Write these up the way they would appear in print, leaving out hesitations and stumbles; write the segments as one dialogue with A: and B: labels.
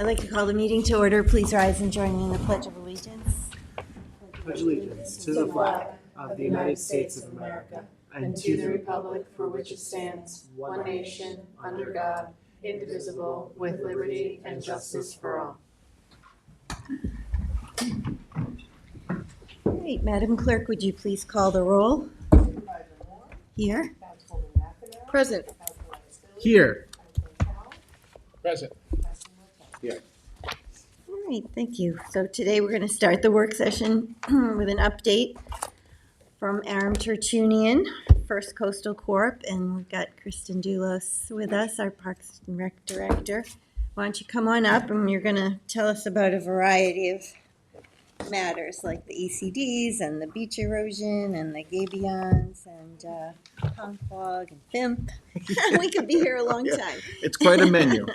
A: I'd like to call the meeting to order. Please rise and join me in the Pledge of Allegiance.
B: Pledge allegiance to the flag of the United States of America and to the republic for which it stands, one nation, under God, indivisible, with liberty and justice for all.
A: All right, Madam Clerk, would you please call the roll? Here.
C: Present.
B: Here.
D: Present.
B: Here.
A: All right, thank you. So today we're going to start the work session with an update from Aram Tertunian, First Coastal Corp., and we've got Kristen Doulos with us, our Parks and Rec Director. Why don't you come on up, and you're going to tell us about a variety of matters like the ECDs and the beach erosion and the gabions and conflog and FIMP. We could be here a long time.
D: It's quite a menu.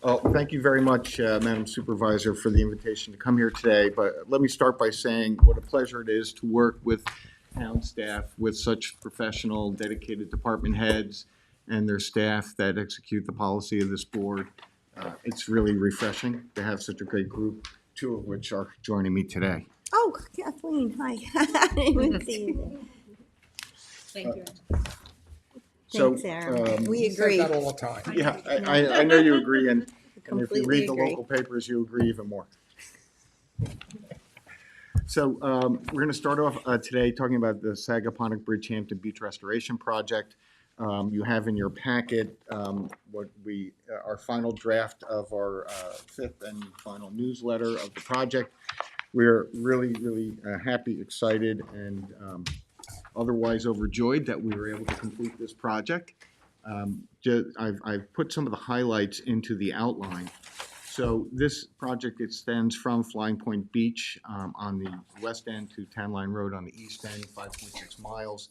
D: Well, thank you very much, Madam Supervisor, for the invitation to come here today. But let me start by saying what a pleasure it is to work with town staff, with such professional, dedicated department heads and their staff that execute the policy of this board. It's really refreshing to have such a great group, two of which are joining me today.
A: Oh, Kathleen, hi. I didn't even see you
C: Thank you.
A: there.
D: So,
A: Thanks, Aaron. We agree.
D: That all the time. Yeah, I know you agree, and if you
A: Completely
D: read the
A: agree.
D: local papers, you agree even more. So we're going to start off today talking about the Sagaponic Bridgehampton Beach Restoration Project. You have in your packet our final draft of our fifth and final newsletter of the project. We're really happy, excited, and otherwise overjoyed that we were able to complete this project. I've put some of the highlights into the outline. So this project extends from Flying Point Beach on the west end to Tan Line Road on the east end, 5.6 miles.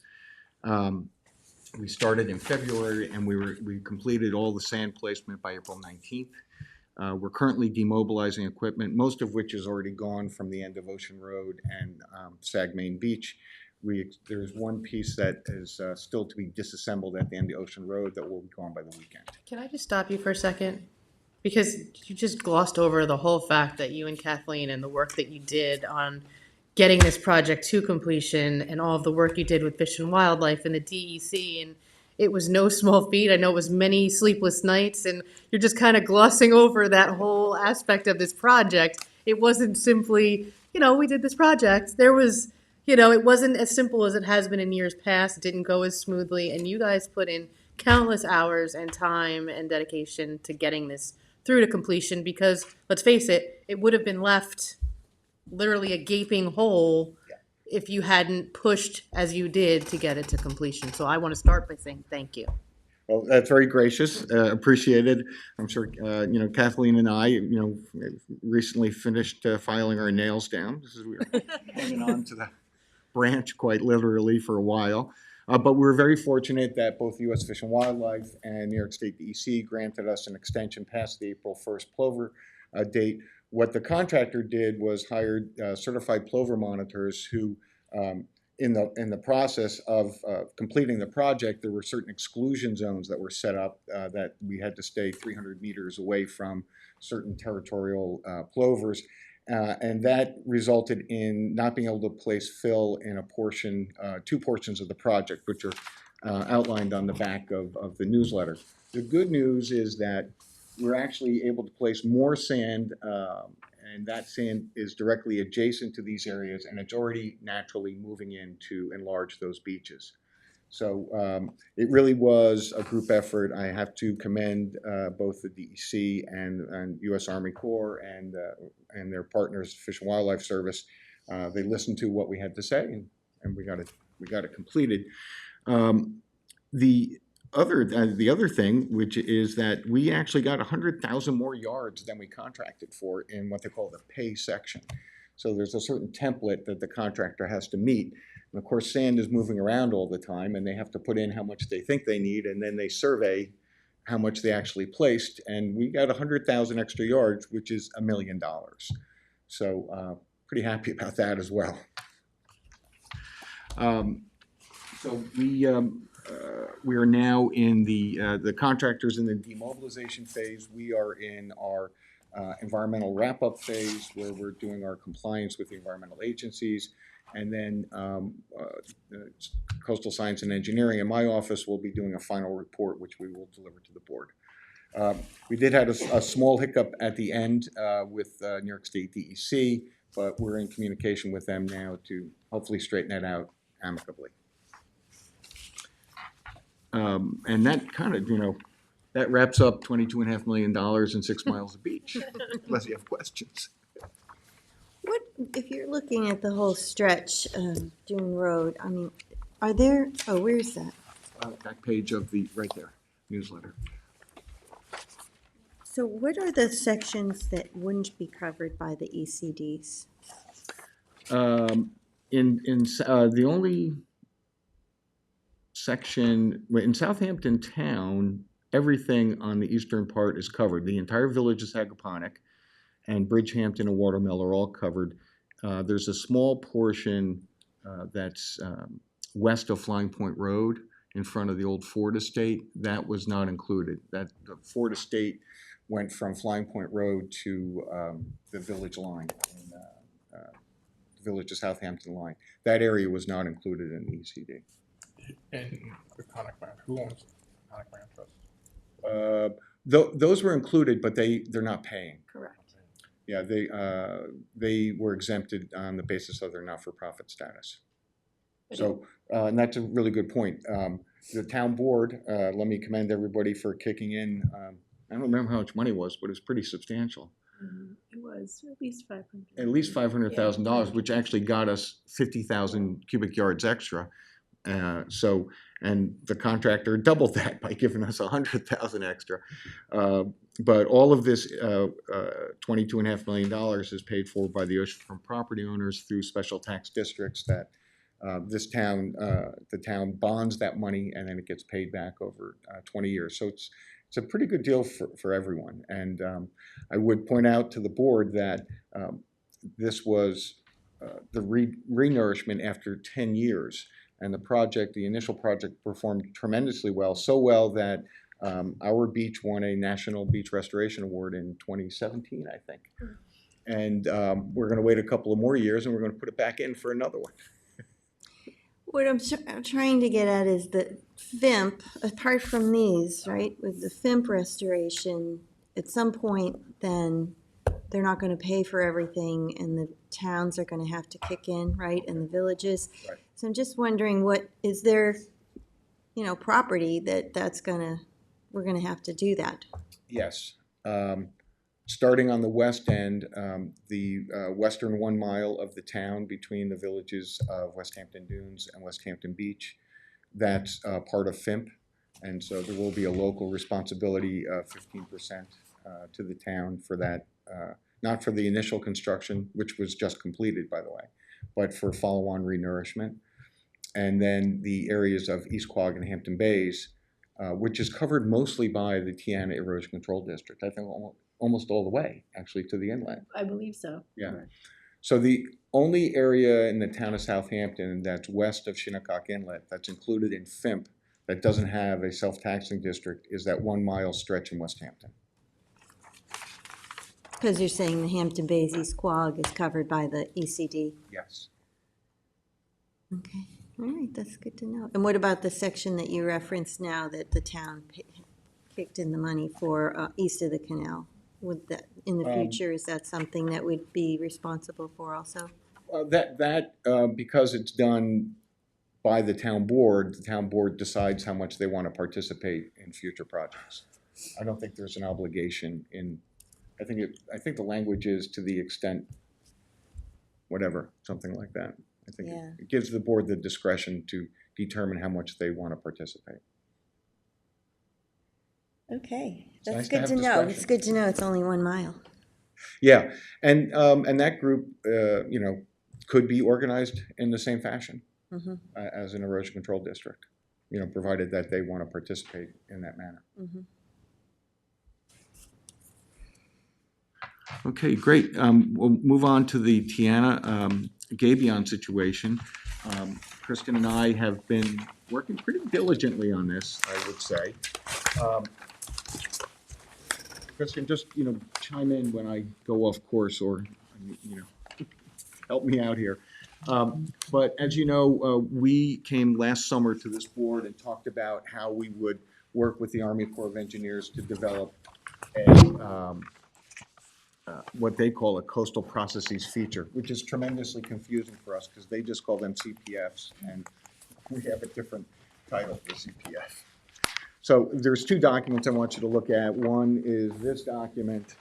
D: We started in February and we completed all the sand placement by April 19th. We're currently demobilizing equipment, most of which is already gone from the end of Ocean Road and Sag Main Beach. There's one piece that is still to be disassembled at the end of Ocean Road that will be gone by the weekend.
C: Can I just stop you for a second? Because you just glossed over the whole fact that you and Kathleen and the work that you did on getting this project to completion and all of the work you did with Fish and Wildlife and the DEC. And it was no small feat. I know it was many sleepless nights, and you're just kind of glossing over that whole aspect of this project. It wasn't simply, we did this project. There was, it wasn't as simple as it has been in years past. It didn't go as smoothly. And you guys put in countless hours and time and dedication to getting this through to completion because, let's face it, it would have been left literally a gaping hole if you hadn't pushed as you did to get it to completion. So I want to start by saying thank you.
D: Well, that's very gracious, appreciated. I'm sure, Kathleen and I, recently finished filing our nails down. We were hanging on to the branch quite literally for a while. But we were very fortunate that both U.S. Fish and Wildlife and New York State DEC granted us an extension past the April 1st plover date. What the contractor did was hired certified plover monitors who, in the process of completing the project, there were certain exclusion zones that were set up that we had to stay 300 meters away from certain territorial plovers. And that resulted in not being able to place fill in a portion, two portions of the project, which are outlined on the back of the newsletter. The good news is that we're actually able to place more sand, and that sand is directly adjacent to these areas, and it's already naturally moving in to enlarge those beaches. So it really was a group effort. I have to commend both the DEC and U.S. Army Corps and their partners, Fish and Wildlife Service. They listened to what we had to say, and we got it completed. The other thing, which is that we actually got 100,000 more yards than we contracted for in what they call the pay section. So there's a certain template that the contractor has to meet. And of course, sand is moving around all the time, and they have to put in how much they think they need, and then they survey how much they actually placed. And we got 100,000 extra yards, which is $1 million. So pretty happy about that as well. So we are now in the contractors in the demobilization phase. We are in our environmental wrap-up phase where we're doing our compliance with the environmental agencies. And then Coastal Science and Engineering in my office will be doing a final report, which we will deliver to the board. We did have a small hiccup at the end with New York State DEC, but we're in communication with them now to hopefully straighten that out amicably. And that kind of, that wraps up $22.5 million and 6 miles of beach, unless you have questions.
A: What, if you're looking at the whole stretch of Dune Road, I mean, are there, oh, where's that?
D: Back page of the, right there, newsletter.
A: So what are the sections that wouldn't be covered by the ECDs?
D: The only section, in Southampton town, everything on the eastern part is covered. The entire village is Sagaponic, and Bridgehampton and Watermill are all covered. There's a small portion that's west of Flying Point Road in front of the old Ford Estate. That was not included. The Ford Estate went from Flying Point Road to the village line, the village of Southampton line. That area was not included in the ECD.
E: And the Conic Land, who owns the Conic Land Trust?
D: Those were included, but they're not paying.
A: Correct.
D: Yeah, they were exempted on the basis of their not-for-profit status. So, and that's a really good point. The town board, let me commend everybody for kicking in. I don't remember how much money it was, but it was pretty substantial.
F: It was at least 500.
D: At least $500,000, which actually got us 50,000 cubic yards extra. And the contractor doubled that by giving us 100,000 extra. But all of this $22.5 million is paid for by the oceanfront property owners through special tax districts that the town bonds that money, and then it gets paid back over 20 years. So it's a pretty good deal for everyone. And I would point out to the board that this was the re-nourishment after 10 years. And the initial project performed tremendously well, so well that our beach won a National Beach Restoration Award in 2017, I think. And we're going to wait a couple of more years, and we're going to put it back in for another one.
A: What I'm trying to get at is that FIMP, apart from these, right, with the FIMP restoration, at some point then they're not going to pay for everything and the towns are going to have to kick in, right, and the villages.
D: Right.
A: So I'm just wondering, is there, property we're going to have to do that?
D: Yes. Starting on the west end, the western 1 mile of the town between the villages of Westhampton Dunes and Westhampton Beach, that's part of FIMP. And so there will be a local responsibility of 15% to the town for that, not for the initial construction, which was just completed, by the way, but for follow-on renourishment. And then the areas of East Quogue and Hampton Bays, which is covered mostly by the Tiana Erosion Control District, I think almost all the way, actually, to the inlet.
F: I believe so.
D: Yeah.
F: Correct.
D: So the only area in the town of Southampton that's west of Shinnecock Inlet that's included in FIMP that doesn't have a self-taxing district is that 1 mile stretch in Westhampton.
A: Because you're saying the Hampton Bays East Quogue is covered by the ECD.
D: Yes.
A: Okay, all right, that's good to know. And what about the section that you referenced now that the town kicked in the money for east of the canal? Would that, in the future, is that something that we'd be responsible for also?
D: Because it's done by the town board decides how much they want to participate in future projects. I don't think there's an obligation in, I think the language is to the extent, whatever, something like that. I think it gives the board the discretion to determine how much they want to participate.
A: Okay,
D: It's
A: that's
D: nice to
A: good
D: have
A: to know.
D: discretion.
A: It's good to know it's only 1 mile.
D: Yeah, and that group, could be organized in the same fashion as an erosion control district, provided that they want to participate in that manner. Okay, great. We'll move on to the Tiana Gabion situation. Kristen and I have been working pretty diligently on this, I would say. Um, Kristen, just, chime in when I go off course or, help me out here. But as you know, we came last summer to this board and talked about how we would work with the Army Corps of Engineers to develop what they call a coastal processes feature, which is tremendously confusing for us because they just call them CPFs, and we have a different title for CPF. So there's two documents I want you to look at. One is this document,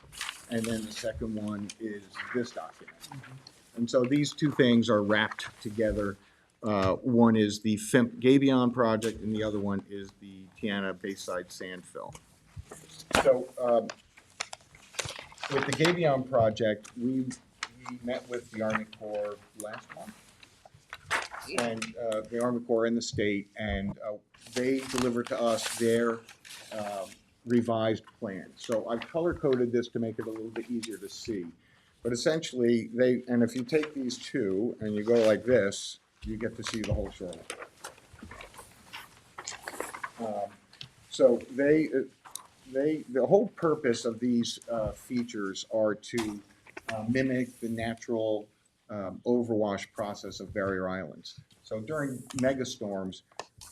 D: and then the second one is this document. And so these two things are wrapped together. One is the FIMP Gabion project, and the other one is the Tiana Bayside Sand Fill. So with the Gabion project, we met with the Army Corps last month, and the Army Corps and the state, and they delivered to us their revised plan. So I've color-coded this to make it a little bit easier to see. But essentially, and if you take these two and you go like this, you get to see the whole shoreline. So the whole purpose of these features are to mimic the natural overwash process of barrier islands. So during megastorms,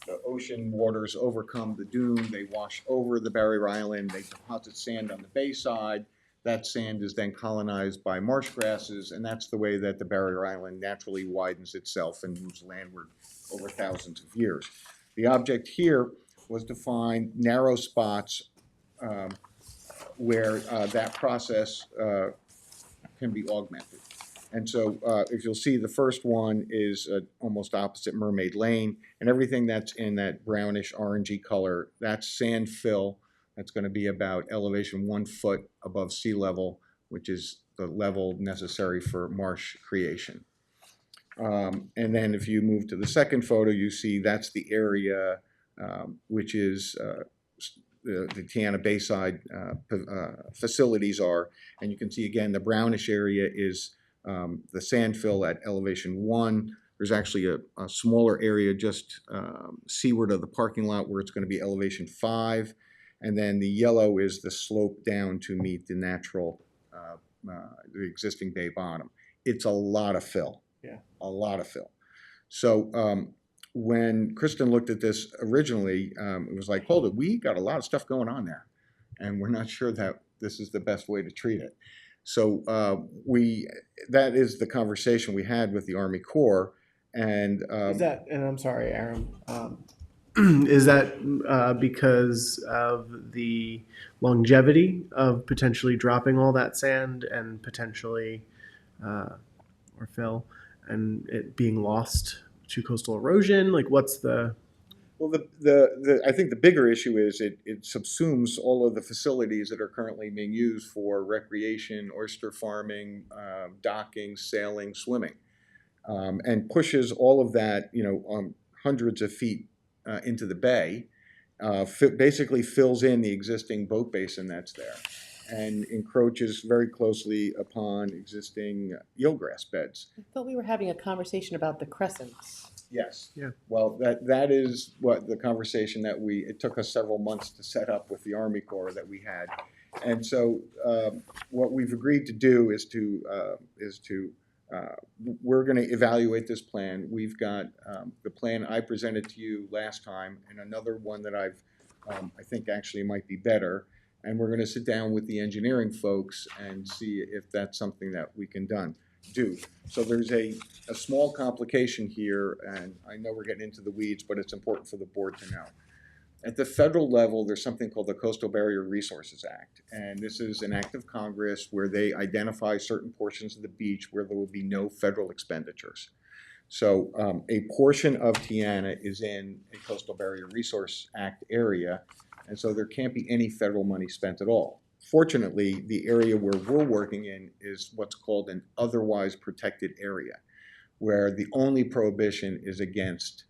D: the ocean waters overcome the dune, they wash over the barrier island, they deposit sand on the bayside. That sand is then colonized by marsh grasses, and that's the way that the barrier island naturally widens itself and moves landward over thousands of years. The object here was to find narrow spots where that process can be augmented. And so if you'll see, the first one is almost opposite Mermaid Lane, and everything that's in that brownish orangey color, that's sand fill. That's going to be about elevation 1 foot above sea level, which is the level necessary for marsh creation. And then if you move to the second photo, you see that's the area which is the Tiana Bayside facilities are. And you can see again, the brownish area is the sand fill at elevation 1. There's actually a smaller area just seaward of the parking lot where it's going to be elevation 5. And then the yellow is the slope down to meet the natural, the existing bay bottom. It's a lot of fill.
B: Yeah.
D: A lot of fill. So when Kristen looked at this originally, it was like, hold it, we got a lot of stuff going on there, and we're not sure that this is the best way to treat it. So that is the conversation we had with the Army Corps, and
B: Is that, and I'm sorry, Aaron, is that because of the longevity of potentially dropping all that sand and potentially, or fill, and it being lost to coastal erosion? Like, what's the...
D: Well, I think the bigger issue is it subsumes all of the facilities that are currently being used for recreation, oyster farming, docking, sailing, swimming, and pushes all of that, hundreds of feet into the bay, basically fills in the existing boat basin that's there, and encroaches very closely upon existing eelgrass beds.
C: I thought we were having a conversation about the crescents.
D: Yes.
B: Yeah.
D: Well, that is what the conversation that it took us several months to set up with the Army Corps that we had. And so what we've agreed to do is we're going to evaluate this plan. We've got the plan I presented to you last time, and another one that I think actually might be better. And we're going to sit down with the engineering folks and see if that's something that we can do. So there's a small complication here, and I know we're getting into the weeds, but it's important for the board to know. At the federal level, there's something called the Coastal Barrier Resources Act, and this is an act of Congress where they identify certain portions of the beach where there will be no federal expenditures. So a portion of Tiana is in a Coastal Barrier Resource Act area, and so there can't be any federal money spent at all. Fortunately, the area where we're working in is what's called an otherwise protected area, where the only prohibition is against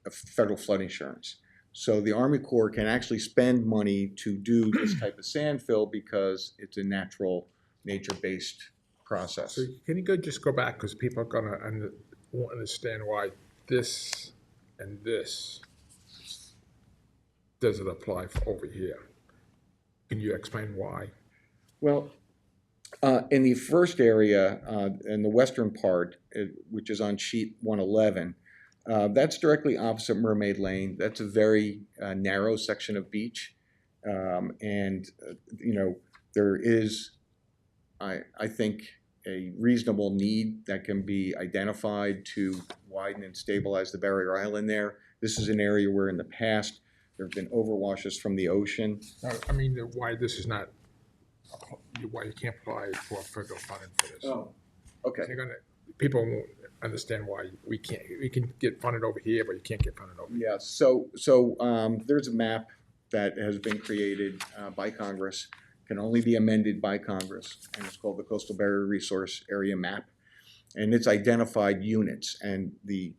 D: federal flood insurance. So the Army Corps can actually spend money to do this type of sand fill because it's a nature-based process.
E: So can you just go back, because people are gonna, and won't understand why this and this doesn't apply for over here. Can you explain why?
D: Well, in the first area, in the western part, which is on sheet 111, that's directly opposite Mermaid Lane. That's a very narrow section of beach. There is, I think, a reasonable need that can be identified to widen and stabilize the barrier island there. This is an area where in the past there have been overwashes from the ocean.
E: I mean, why this is not, why you can't apply for federal funding for this.
D: Oh, okay.
E: People won't understand why we can get funded over here, but you can't get funded over here.
D: Yeah, so there's a map that has been created by Congress, can only be amended by Congress, and it's called the Coastal Barrier Resource Area Map. And it's identified units, and the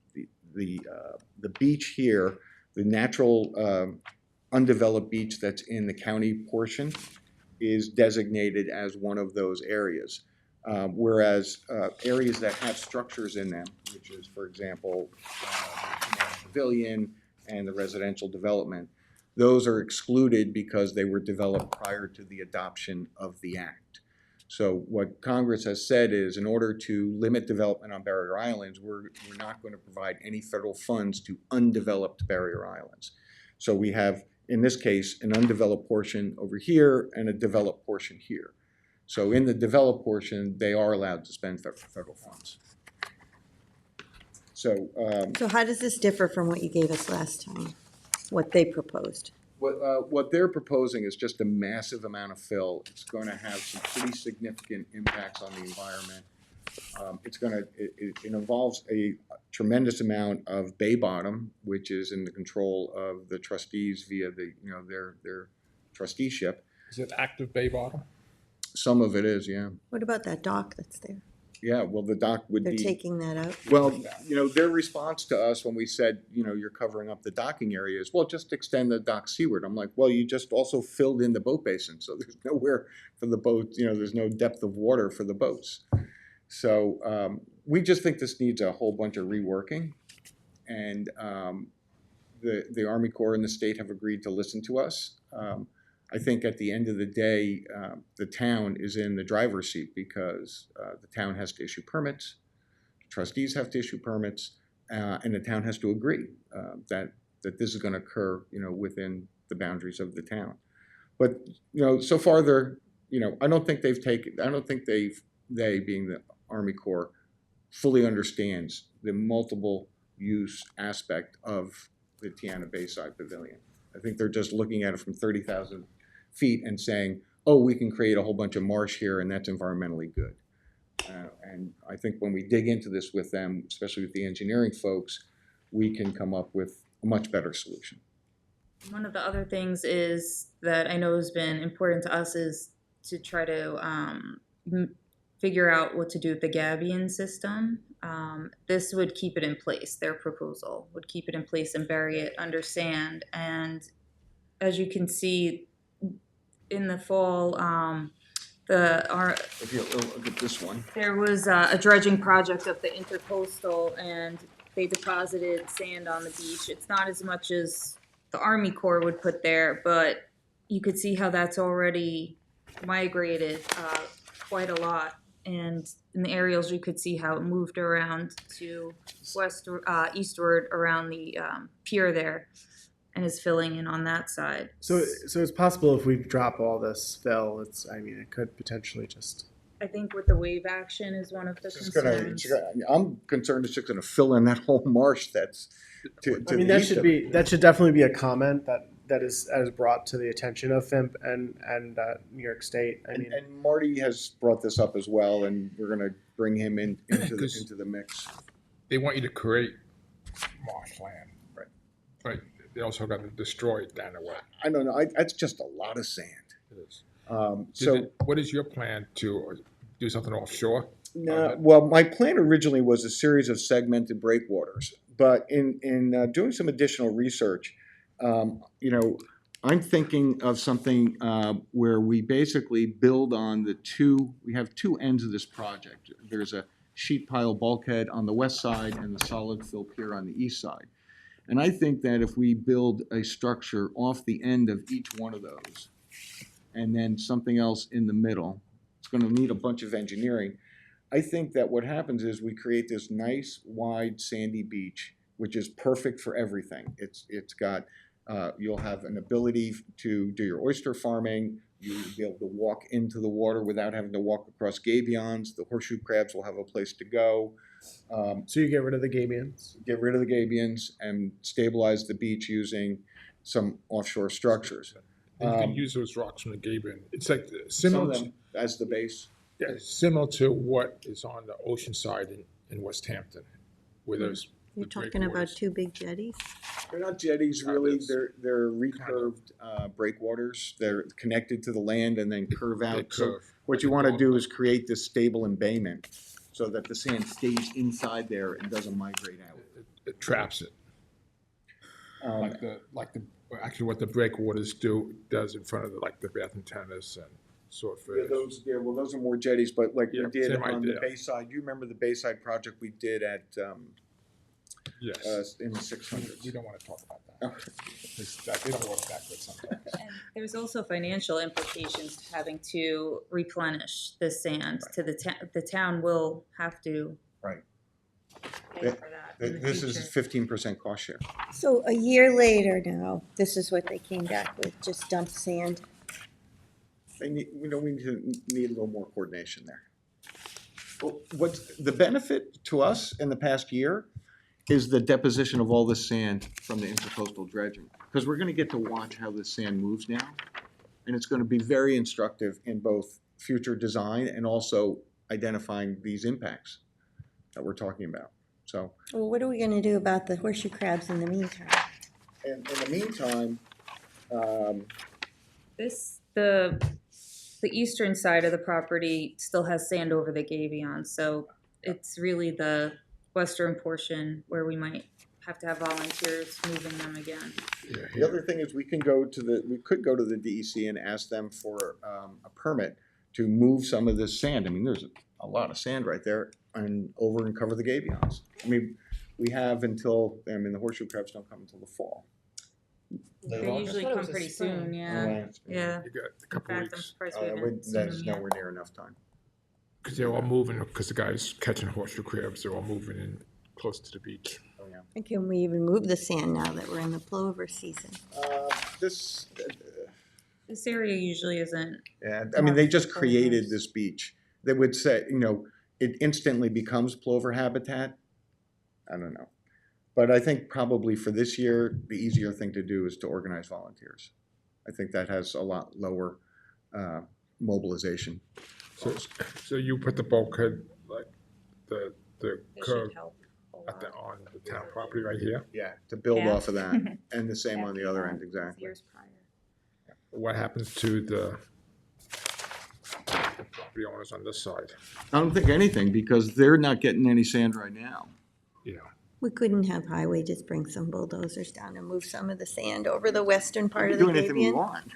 D: beach here, the natural undeveloped beach that's in the county portion is designated as one of those areas. Whereas areas that have structures in them, which is, for example, the pavilion and the residential development, those are excluded because they were developed prior to the adoption of the act. So what Congress has said is, in order to limit development on barrier islands, we're not going to provide any federal funds to undeveloped barrier islands. So we have, in this case, an undeveloped portion over here and a developed portion here. So in the developed portion, they are allowed to spend federal funds. So
A: how does this differ from what you gave us last time, what they proposed?
D: what they're proposing is just a massive amount of fill. It's going to have some pretty significant impacts on the environment. It involves a tremendous amount of bay bottom, which is in the control of the trustees via their trusteeship.
E: Is it active bay bottom?
D: Some of it is, yeah.
A: What about that dock that's there?
D: Yeah, well, the dock would
A: They're
D: be.
A: taking that out?
D: Well, their response to us when we said, you're covering up the docking areas, well, just extend the dock seaward. I'm like, well, you just also filled in the boat basin, so there's nowhere for the boat, there's no depth of water for the boats. So we just think this needs a whole bunch of reworking. And the Army Corps and the state have agreed to listen to us. I think at the end of the day, the town is in the driver's seat because the town has to issue permits, trustees have to issue permits, and the town has to agree that this is going to occur, within the boundaries of the town. But so far I don't think they, being the Army Corps, fully understands the multiple use aspect of the Tiana Bayside Pavilion. I think they're just looking at it from 30,000 feet and saying, oh, we can create a whole bunch of marsh here and that's environmentally good. And I think when we dig into this with them, especially with the engineering folks, we can come up with a much better solution.
G: One of the other things is that I know has been important to us is to try to figure out what to do with the gabion system. This would keep it in place. Their proposal would keep it in place and bury it under sand. And as you can see, in the fall,
D: If you look at this one.
G: there was a dredging project of the intercoastal, and they deposited sand on the beach. It's not as much as the Army Corps would put there, but you could see how that's already migrated quite a lot. And in the aerials, you could see how it moved around to eastward around the pier there, and is filling in on that side.
B: So it's possible if we drop all this fill, it could potentially just.
G: I think with the wave action is one of the concerns.
D: I'm concerned it's just going to fill in that whole marsh that's to the east of it.
B: That should definitely be a comment that is brought to the attention of FIMP and New York State.
D: And Marty has brought this up as well, and we're going to bring him into the mix.
E: They want you to create marshland.
D: Right.
E: But they also got to destroy it down the way.
D: I don't know. That's just a lot of sand.
E: It is.
D: So
E: what is your plan to do something offshore?
D: no, well, my plan originally was a series of segmented breakwaters, but in doing some additional research, I'm thinking of something where we basically build on we have two ends of this project. There's a sheet pile bulkhead on the west side and the solid fill pier on the east side. And I think that if we build a structure off the end of each one of those, and then something else in the middle, it's gonna need a bunch of engineering. I think that what happens is we create this nice, wide, sandy beach, which is perfect for everything. It's got, you'll have an ability to do your oyster farming. You'll be able to walk into the water without having to walk across gabions. The horseshoe crabs will have a place to go.
B: So you get rid of the gabions?
D: Get rid of the gabions and stabilize the beach using some offshore structures.
E: And you can use those rocks from the Gabion. It's like
D: Some
E: similar,
D: of them as the base.
E: yeah, similar to what is on the ocean side in West Hampton, where there's
A: You're
E: the
A: talking about
E: breakwaters.
A: two big jetties?
D: They're not jetties
E: No,
D: really,
E: that's
D: they're recurved breakwaters. They're connected to the land and then curve
E: They
D: out. So
E: curve.
D: what you want to do is create this stable embayment so that the sand stays inside there and doesn't migrate out.
E: It traps it,
D: Um,
E: actually what the breakwaters does in front of the bathroom tennis and swordfish.
D: those are more jetties, but like we
E: Yeah,
D: did
E: same
D: on the
E: idea.
D: Bayside, you remember the Bayside project we did at,
E: Yes,
D: in the 600s?
E: we don't want to talk about that. They don't work that good sometimes.
G: And there's also financial implications to having to replenish the sand to the town will have to
D: Right.
G: pay for that in the
D: This is
G: future.
D: 15% cost share.
A: So a year later now, this is what they came back with, just dump sand.
D: We need a little more coordination there. Well, what's the benefit to us in the past year is the deposition of all this sand from the intercoastal dredging. Because we're gonna get to watch how this sand moves now. And it's gonna be very instructive in both future design and also identifying these impacts that we're talking about. So,
A: Well, what are we gonna do about the horseshoe crabs in the meantime?
D: and in the meantime,
G: The eastern side of the property still has sand over the gabion, so it's really the western portion where we might have to have volunteers moving them again.
E: Yeah,
D: the other thing is we could go to the DEC and ask them for a permit to move some of this sand. I mean, there's a lot of sand right there and cover the gabions. I mean, we have until, the horseshoe crabs don't come until the fall.
G: They usually come pretty soon, yeah. Yeah.
E: You got a
G: In
E: couple
G: fact, I'm
E: weeks,
G: surprised we haven't seen
D: That's
G: them yet.
D: nowhere near enough time.
E: because they're all moving, because the guys catching horseshoe crabs, they're all moving in close to the beach.
D: Oh, yeah.
A: And can we even move the sand now that we're in the plover season?
D: This,
G: This area usually isn't.
D: yeah, I mean, they just created this beach. They would say, it instantly becomes plover habitat. I don't know. But I think probably for this year, the easier thing to do is to organize volunteers. I think that has a lot lower mobilization.
E: So you put the bulkhead, like the
G: This
E: curve
G: should help a lot.
E: on the town property right here.
D: Yeah, to build
G: Yeah.
D: off of that, and the same on the other end, exactly.
G: Years prior.
E: What happens to the property owners on this side?
D: I don't think anything, because they're not getting any sand right now.
E: You know,
A: We couldn't have highway just bring some bulldozers down and move some of the sand over the western part
D: We
A: of
D: can
A: the
D: do anything we
A: gabion?
D: want.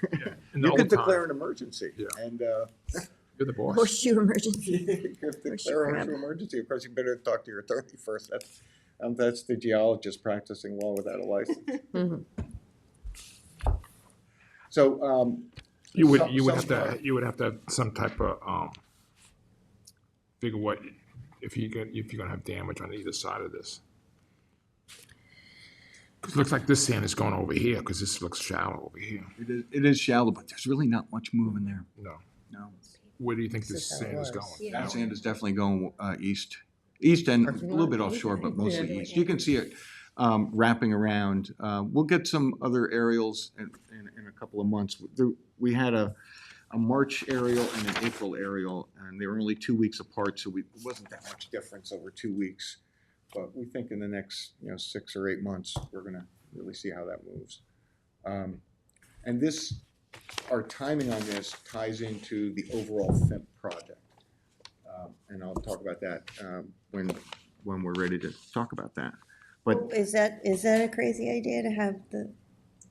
E: in the
D: You
E: old
D: could declare
E: time,
D: an emergency,
E: Yeah.
D: and
E: you're the boss.
A: Horseshoe emergency.
D: you could
A: Horseshoe
D: declare
A: crab.
D: an emergency. Of course, you better talk to your attorney first. That's the geologist practicing law without a license.
A: Mhm.
D: So,
E: You would,
D: some-
E: you would
D: some-
E: have to, you would have to have some type of, figure what, if you're gonna have damage on either side of this. 'Cause it looks like this sand is going over here, because this looks shallow over here.
D: it is shallow, but there's really not much moving there.
E: No.
D: No.
E: Where do you think this sand is going?
D: That sand is definitely going east. East and a little bit offshore, but mostly east. You can see it wrapping around. We'll get some other aerials in a couple of months. We had a March aerial and an April aerial, and they were only 2 weeks apart, so it wasn't that much difference over 2 weeks. But we think in the next 6 or 8 months, we're gonna really see how that moves. And this, our timing on this ties into the overall FIMP project. And I'll talk about that when we're ready to talk about that. But
A: Is that a crazy idea to have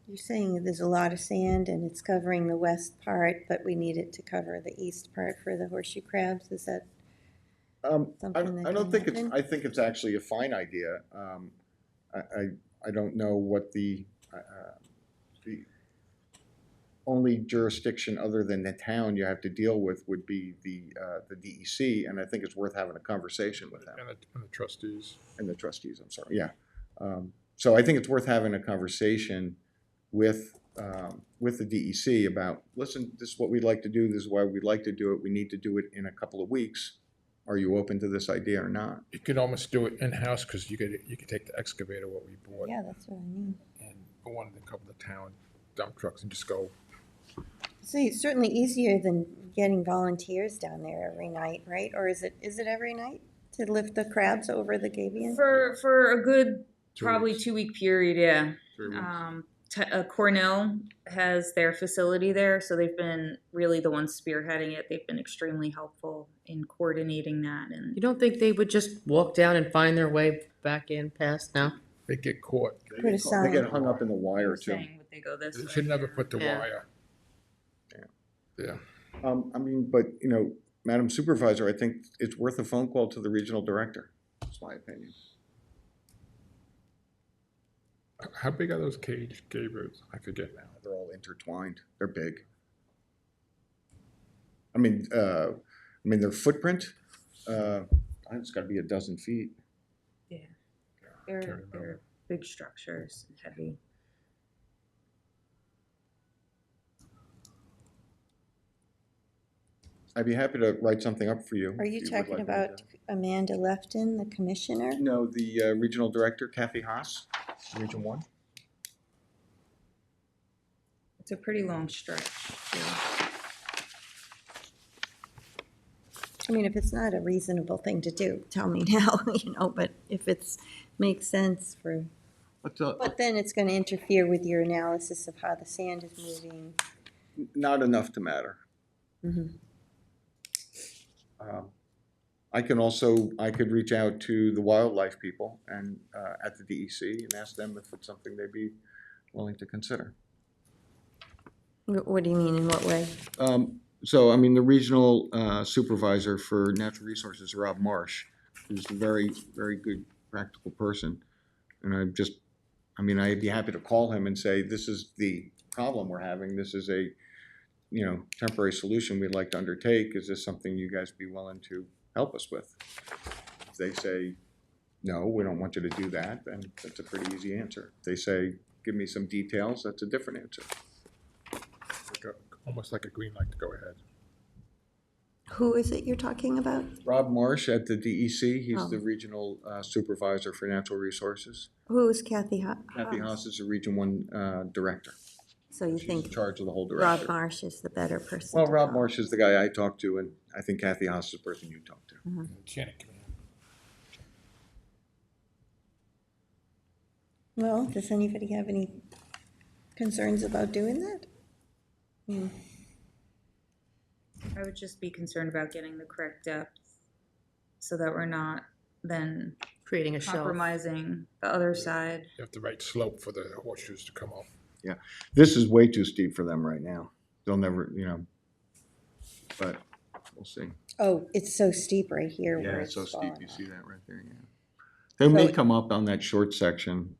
A: you're saying there's a lot of sand and it's covering the west part, but we need it to cover the east part for the horseshoe crabs? Is that Something that
D: I don't
A: can
D: think it's,
A: happen?
D: I think it's actually a fine idea. I don't know what the only jurisdiction other than the town you have to deal with would be the DEC, and I think it's worth having a conversation with them.
E: And the trustees.
D: And the trustees, I'm sorry, yeah. So I think it's worth having a conversation with the DEC about, listen, this is what we'd like to do, this is why we'd like to do it, we need to do it in a couple of weeks. Are you open to this idea or not?
E: You could almost do it in-house, because you could take the excavator, what we bought,
A: Yeah, that's what I mean.
E: and go on a couple of town dump trucks and just go.
A: So it's certainly easier than getting volunteers down there every night, right? Or is it every night to lift the crabs over the gabion?
G: For a good,
E: 2
G: probably
E: weeks.
G: 2 week period, yeah.
E: 3 weeks.
G: Cornell has their facility there, so they've been really the ones spearheading it. They've been extremely helpful in coordinating that. And
C: You don't think they would just walk down and find their way back in past now?
E: They get caught.
A: Put a sign.
D: They get hung up in the wire too.
G: saying would they go this
E: They
G: way?
E: should never put the
C: Yeah.
E: wire. Yeah.
D: I mean, but, you know, Madam Supervisor, I think it's worth a phone call to the regional director. That's my opinion.
E: How big are those cage gables? I forget now.
D: They're all intertwined. They're big. I mean, their footprint, it's got to be a dozen feet.
G: They're big structures, heavy.
D: I'd be happy to write something up for you.
A: Are you
D: if would
A: talking
D: like me
A: about
D: to.
A: Amanda Lefton, the commissioner?
D: No, the regional director, Kathy Haas, Region 1.
G: It's a pretty long stretch. Yeah.
A: I mean, if it's not a reasonable thing to do, tell me now, but if it's, makes sense for, but then it's gonna interfere with your analysis of how the sand is moving.
D: Not enough to matter.
A: Mhm.
D: I could reach out to the wildlife people and at the DEC and ask them if it's something they'd be willing to consider.
A: What do you mean, in what way?
D: So, I mean, the regional supervisor for natural resources, Rob Marsh, who's a very, very good practical person. And I'd be happy to call him and say, this is the problem we're having. This is a, temporary solution we'd like to undertake. Is this something you guys be willing to help us with? If they say, no, we don't want you to do that, then that's a pretty easy answer. If they say, give me some details, that's a different answer.
E: Almost like a green light to go ahead.
A: Who is it you're talking about?
D: Rob Marsh at the DEC, he's
A: Oh.
D: the regional supervisor for natural resources.
A: Who is Kathy Haas?
D: Kathy Haas is the Region 1 director.
A: So you
D: She's in
A: think
D: charge of the whole
A: Rob
D: director.
A: Marsh is the better person?
D: Well,
A: to
D: Rob
A: call?
D: Marsh is the guy I talked to, and I think Kathy Haas is the person you talked to.
E: Janet Command.
A: Well, does anybody have any concerns about doing that?
G: I would just be concerned about getting the correct depth so that we're not then
C: Creating a shelf.
G: compromising the other side.
E: You have the right slope for the horseshoes to come off.
D: This is way too steep for them right now. They'll never, but we'll see.
A: Oh, it's so steep right here
D: Yeah,
A: where
D: it's
A: it's
D: so steep.
A: falling
D: You
A: off.
D: see that right there, yeah. They may
A: So-
D: come up on that short section.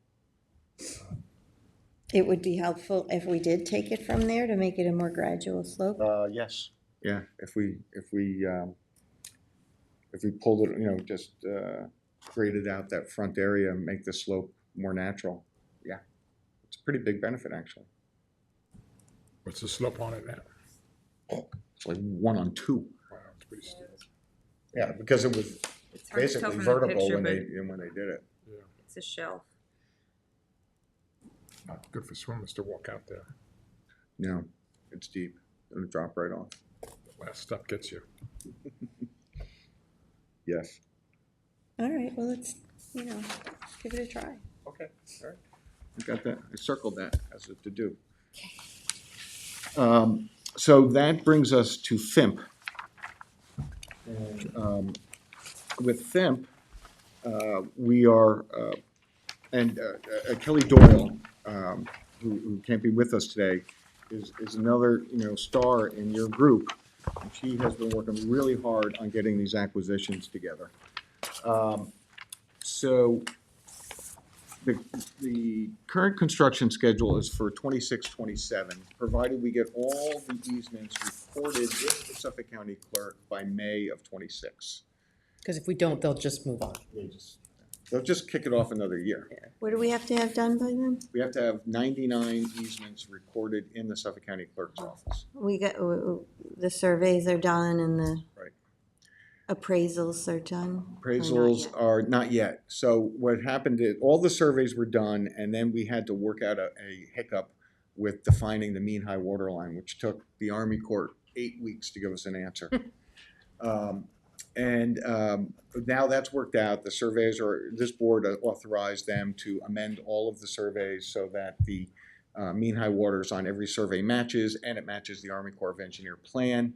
A: It would be helpful if we did take it from there to make it a more gradual slope.
D: Yes. Yeah, if we pulled it, just graded out that front area and make the slope more natural. Yeah, it's a pretty big benefit, actually.
E: What's the slope on it now?
D: It's like 1 on 2.
E: Wow, it's pretty steep.
D: Yeah, because it was
G: It's hard to tell
D: basically
G: from the
D: vertical
G: picture,
D: when
G: but
D: they did it.
G: it's a shelf.
E: Not good for swimmers to walk out there.
D: No, it's deep. It'll drop right off.
E: The last step gets you.
D: Yes.
A: All right, well, let's, give it a try.
D: Okay, all right. I got that. I circled that as a to-do. So that brings us to FIMP. And with FIMP, we are, and Kelly Doyle, who can't be with us today, is another, star in your group. She has been working really hard on getting these acquisitions together. So the current construction schedule is for 26, 27, provided we get all the easements recorded with the Suffolk County Clerk by May of 26.
C: Because if we don't, they'll just move on.
D: They'll just kick it off another year.
A: What do we have to have done by then?
D: We have to have 99 easements recorded in the Suffolk County Clerk's office.
A: We got, the surveys are done and the
D: Right.
A: appraisals are done? Or not
D: Appraisals
A: yet?
D: are not yet. So what happened is, all the surveys were done, and then we had to work out a hiccup with defining the mean high water line, which took the Army Corps 8 weeks to give us an answer. Now that's worked out. The surveys this board authorized them to amend all of the surveys so that the mean high waters on every survey matches, and it matches the Army Corps of Engineer plan.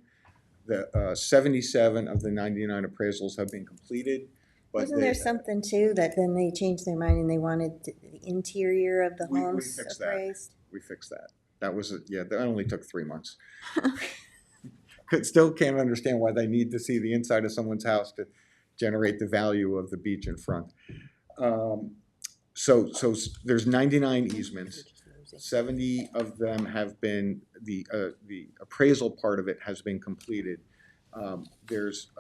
D: The 77 of the 99 appraisals have been completed. But
A: Wasn't there something too, that then they changed their mind and they wanted the interior of the
D: We
A: homes
D: fixed that.
A: appraised?
D: We fixed that. That was, that only took 3 months. Still can't understand why they need to see the inside of someone's house to generate the value of the beach in front. So there's 99 easements. 70 of them have been, the appraisal part of it has been completed. There's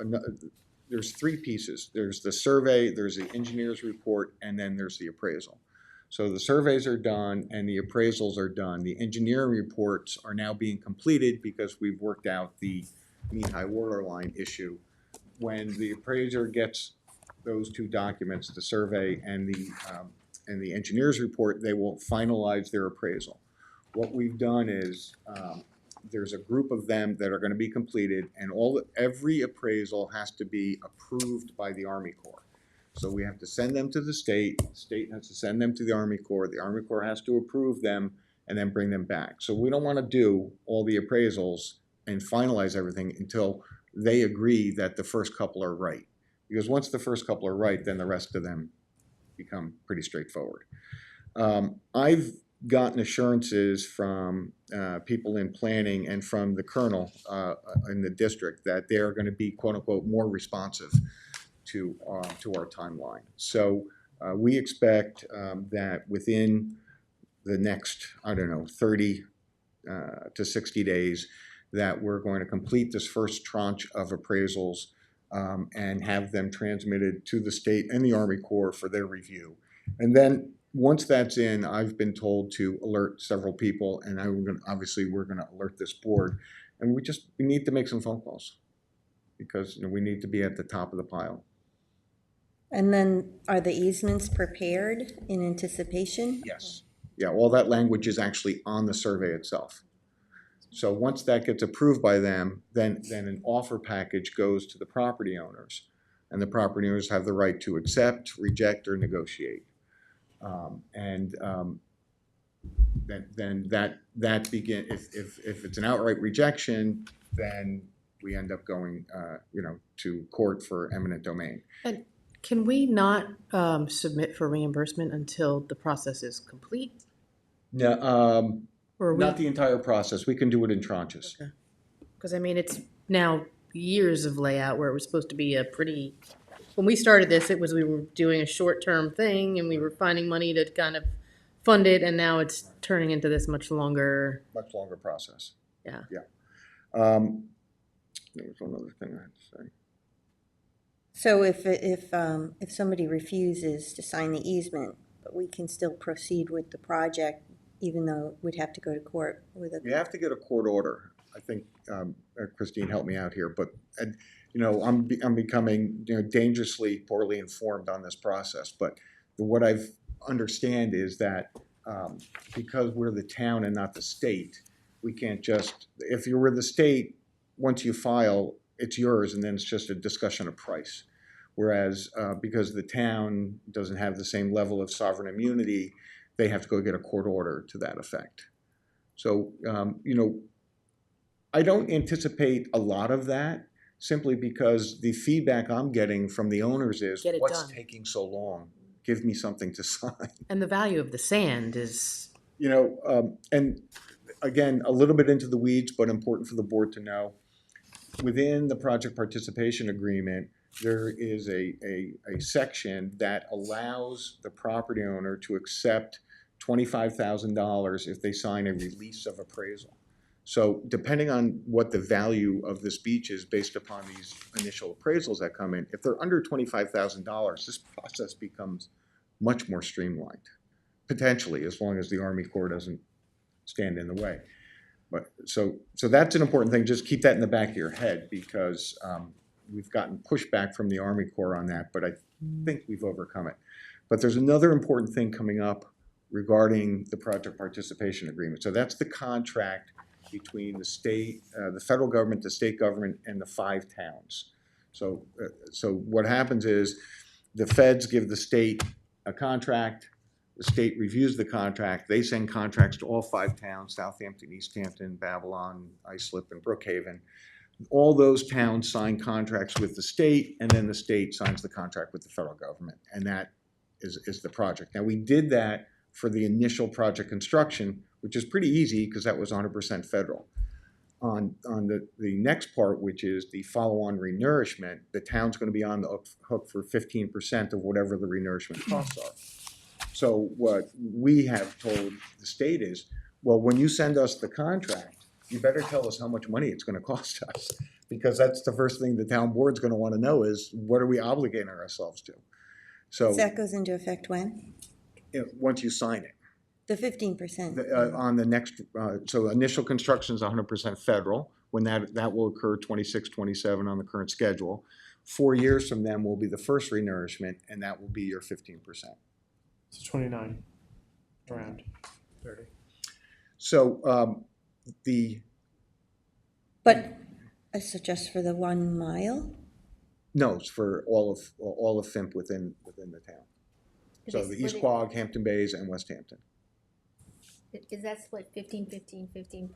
D: 3 pieces. There's the survey, there's the engineer's report, and then there's the appraisal. So the surveys are done and the appraisals are done. The engineering reports are now being completed because we've worked out the mean high water line issue. When the appraiser gets those 2 documents, the survey and the engineer's report, they will finalize their appraisal. What we've done is, there's a group of them that are going to be completed, and every appraisal has to be approved by the Army Corps. So we have to send them to the state has to send them to the Army Corps has to approve them, and then bring them back. So we don't want to do all the appraisals and finalize everything until they agree that the first couple are right. Because once the first couple are right, then the rest of them become pretty straightforward. I've gotten assurances from people in planning and from the colonel in the district that they're going to be, quote unquote, more responsive to our timeline. So we expect that within the next, 30 to 60 days, that we're going to complete this first tranche of appraisals and have them transmitted to the state and the Army Corps for their review. And then once that's in, I've been told to alert several people, and obviously we're going to alert this board, and we need to make some phone calls because we need to be at the top of the pile.
A: And then are the easements prepared in anticipation?
D: Yes. Yeah, all that language is actually on the survey itself. So once that gets approved by them, then an offer package goes to the property owners, and the property owners have the right to accept, reject, or negotiate. Then that begin. If it's an outright rejection, then we end up going, to court for eminent domain.
C: And can we not submit for reimbursement until the process is complete?
D: No,
C: Or we,
D: not the entire process. We can do it in tranches.
C: Okay. Because it's now years of layout where it was supposed to be a pretty, when we started this, it was, we were doing a short-term thing and we were finding money to kind of fund it, and now it's turning into this much longer.
D: Much longer process.
C: Yeah.
D: Yeah. There was one other thing I had to say.
A: So if somebody refuses to sign the easement, but we can still proceed with the project, even though we'd have to go to court with a.
D: You have to get a court order. I think Christine helped me out here, but I'm becoming dangerously poorly informed on this process. But what I've understand is that because we're the town and not the state, we can't just, if you were the state, once you file, it's yours, and then it's just a discussion of price. Whereas because the town doesn't have the same level of sovereign immunity, they have to go get a court order to that effect. So, I don't anticipate a lot of that, simply because the feedback I'm getting from the owners is,
C: Get it
D: what's
C: done.
D: taking so long? Give me something to sign.
C: And the value of the sand is,
D: And again, a little bit into the weeds, but important for the board to know. within the project participation agreement, there is a section that allows the property owner to accept $25,000 if they sign a release of appraisal. So depending on what the value of this beach is based upon these initial appraisals that come in, if they're under $25,000, this process becomes much more streamlined, potentially, as long as the Army Corps doesn't stand in the way. But so that's an important thing. Just keep that in the back of your head, because we've gotten pushback from the Army Corps on that, but I think we've overcome it. But there's another important thing coming up regarding the project participation agreement. So that's the contract between the state, the federal government, the state government, and the 5 towns. So what happens is the feds give the state a contract. The state reviews the contract. They send contracts to all 5 towns: Southampton, East Hampton, Babylon, Islip, and Brookhaven. All those towns sign contracts with the state, and then the state signs the contract with the federal government, and that is the project. Now, we did that for the initial project construction, which is pretty easy because that was 100% federal. On the next part, which is the follow-on renourishment, the town's going to be on the hook for 15% of whatever the renourishment costs are. So what we have told the state is, well, when you send us the contract, you better tell us how much money it's going to cost us, because that's the first thing the town board's going to want to know is, what are we obligating ourselves to? So
A: That goes into effect when?
D: Once you sign it.
A: The 15%.
D: On the next, so initial construction is 100% federal, when that will occur 26, 27 on the current schedule. 4 years from then will be the first renourishment, and that will be your 15%.
B: It's 29, around 30.
D: So
A: But, so just for the 1 mile?
D: no, it's for all of FIMP within the town. So the East Quogue, Hampton Bays, and West Hampton.
H: Is that split 15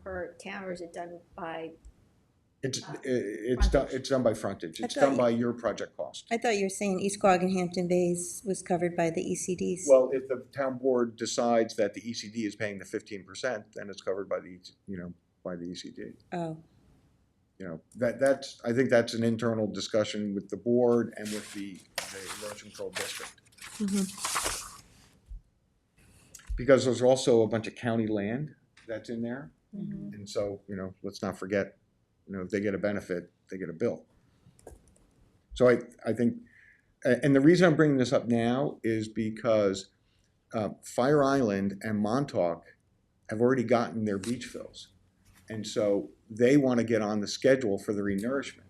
H: per town, or is it done by?
D: It's done by frontage. It's
A: I thought
D: done by your project cost.
A: I thought you were saying East Quogue and Hampton Bays was covered by the ECDs.
D: Well, if the town board decides that the ECD is paying the 15%, then it's covered by the ECD.
A: Oh,
D: I think that's an internal discussion with the board and with the erosion control district.
A: mhm.
D: Because there's also a bunch of county land that's in there.
H: Mhm.
D: And so, let's not forget, if they get a benefit, they get a bill. So I think, and the reason I'm bringing this up now is because Fire Island and Montauk have already gotten their beach fills. And so they want to get on the schedule for the renourishment.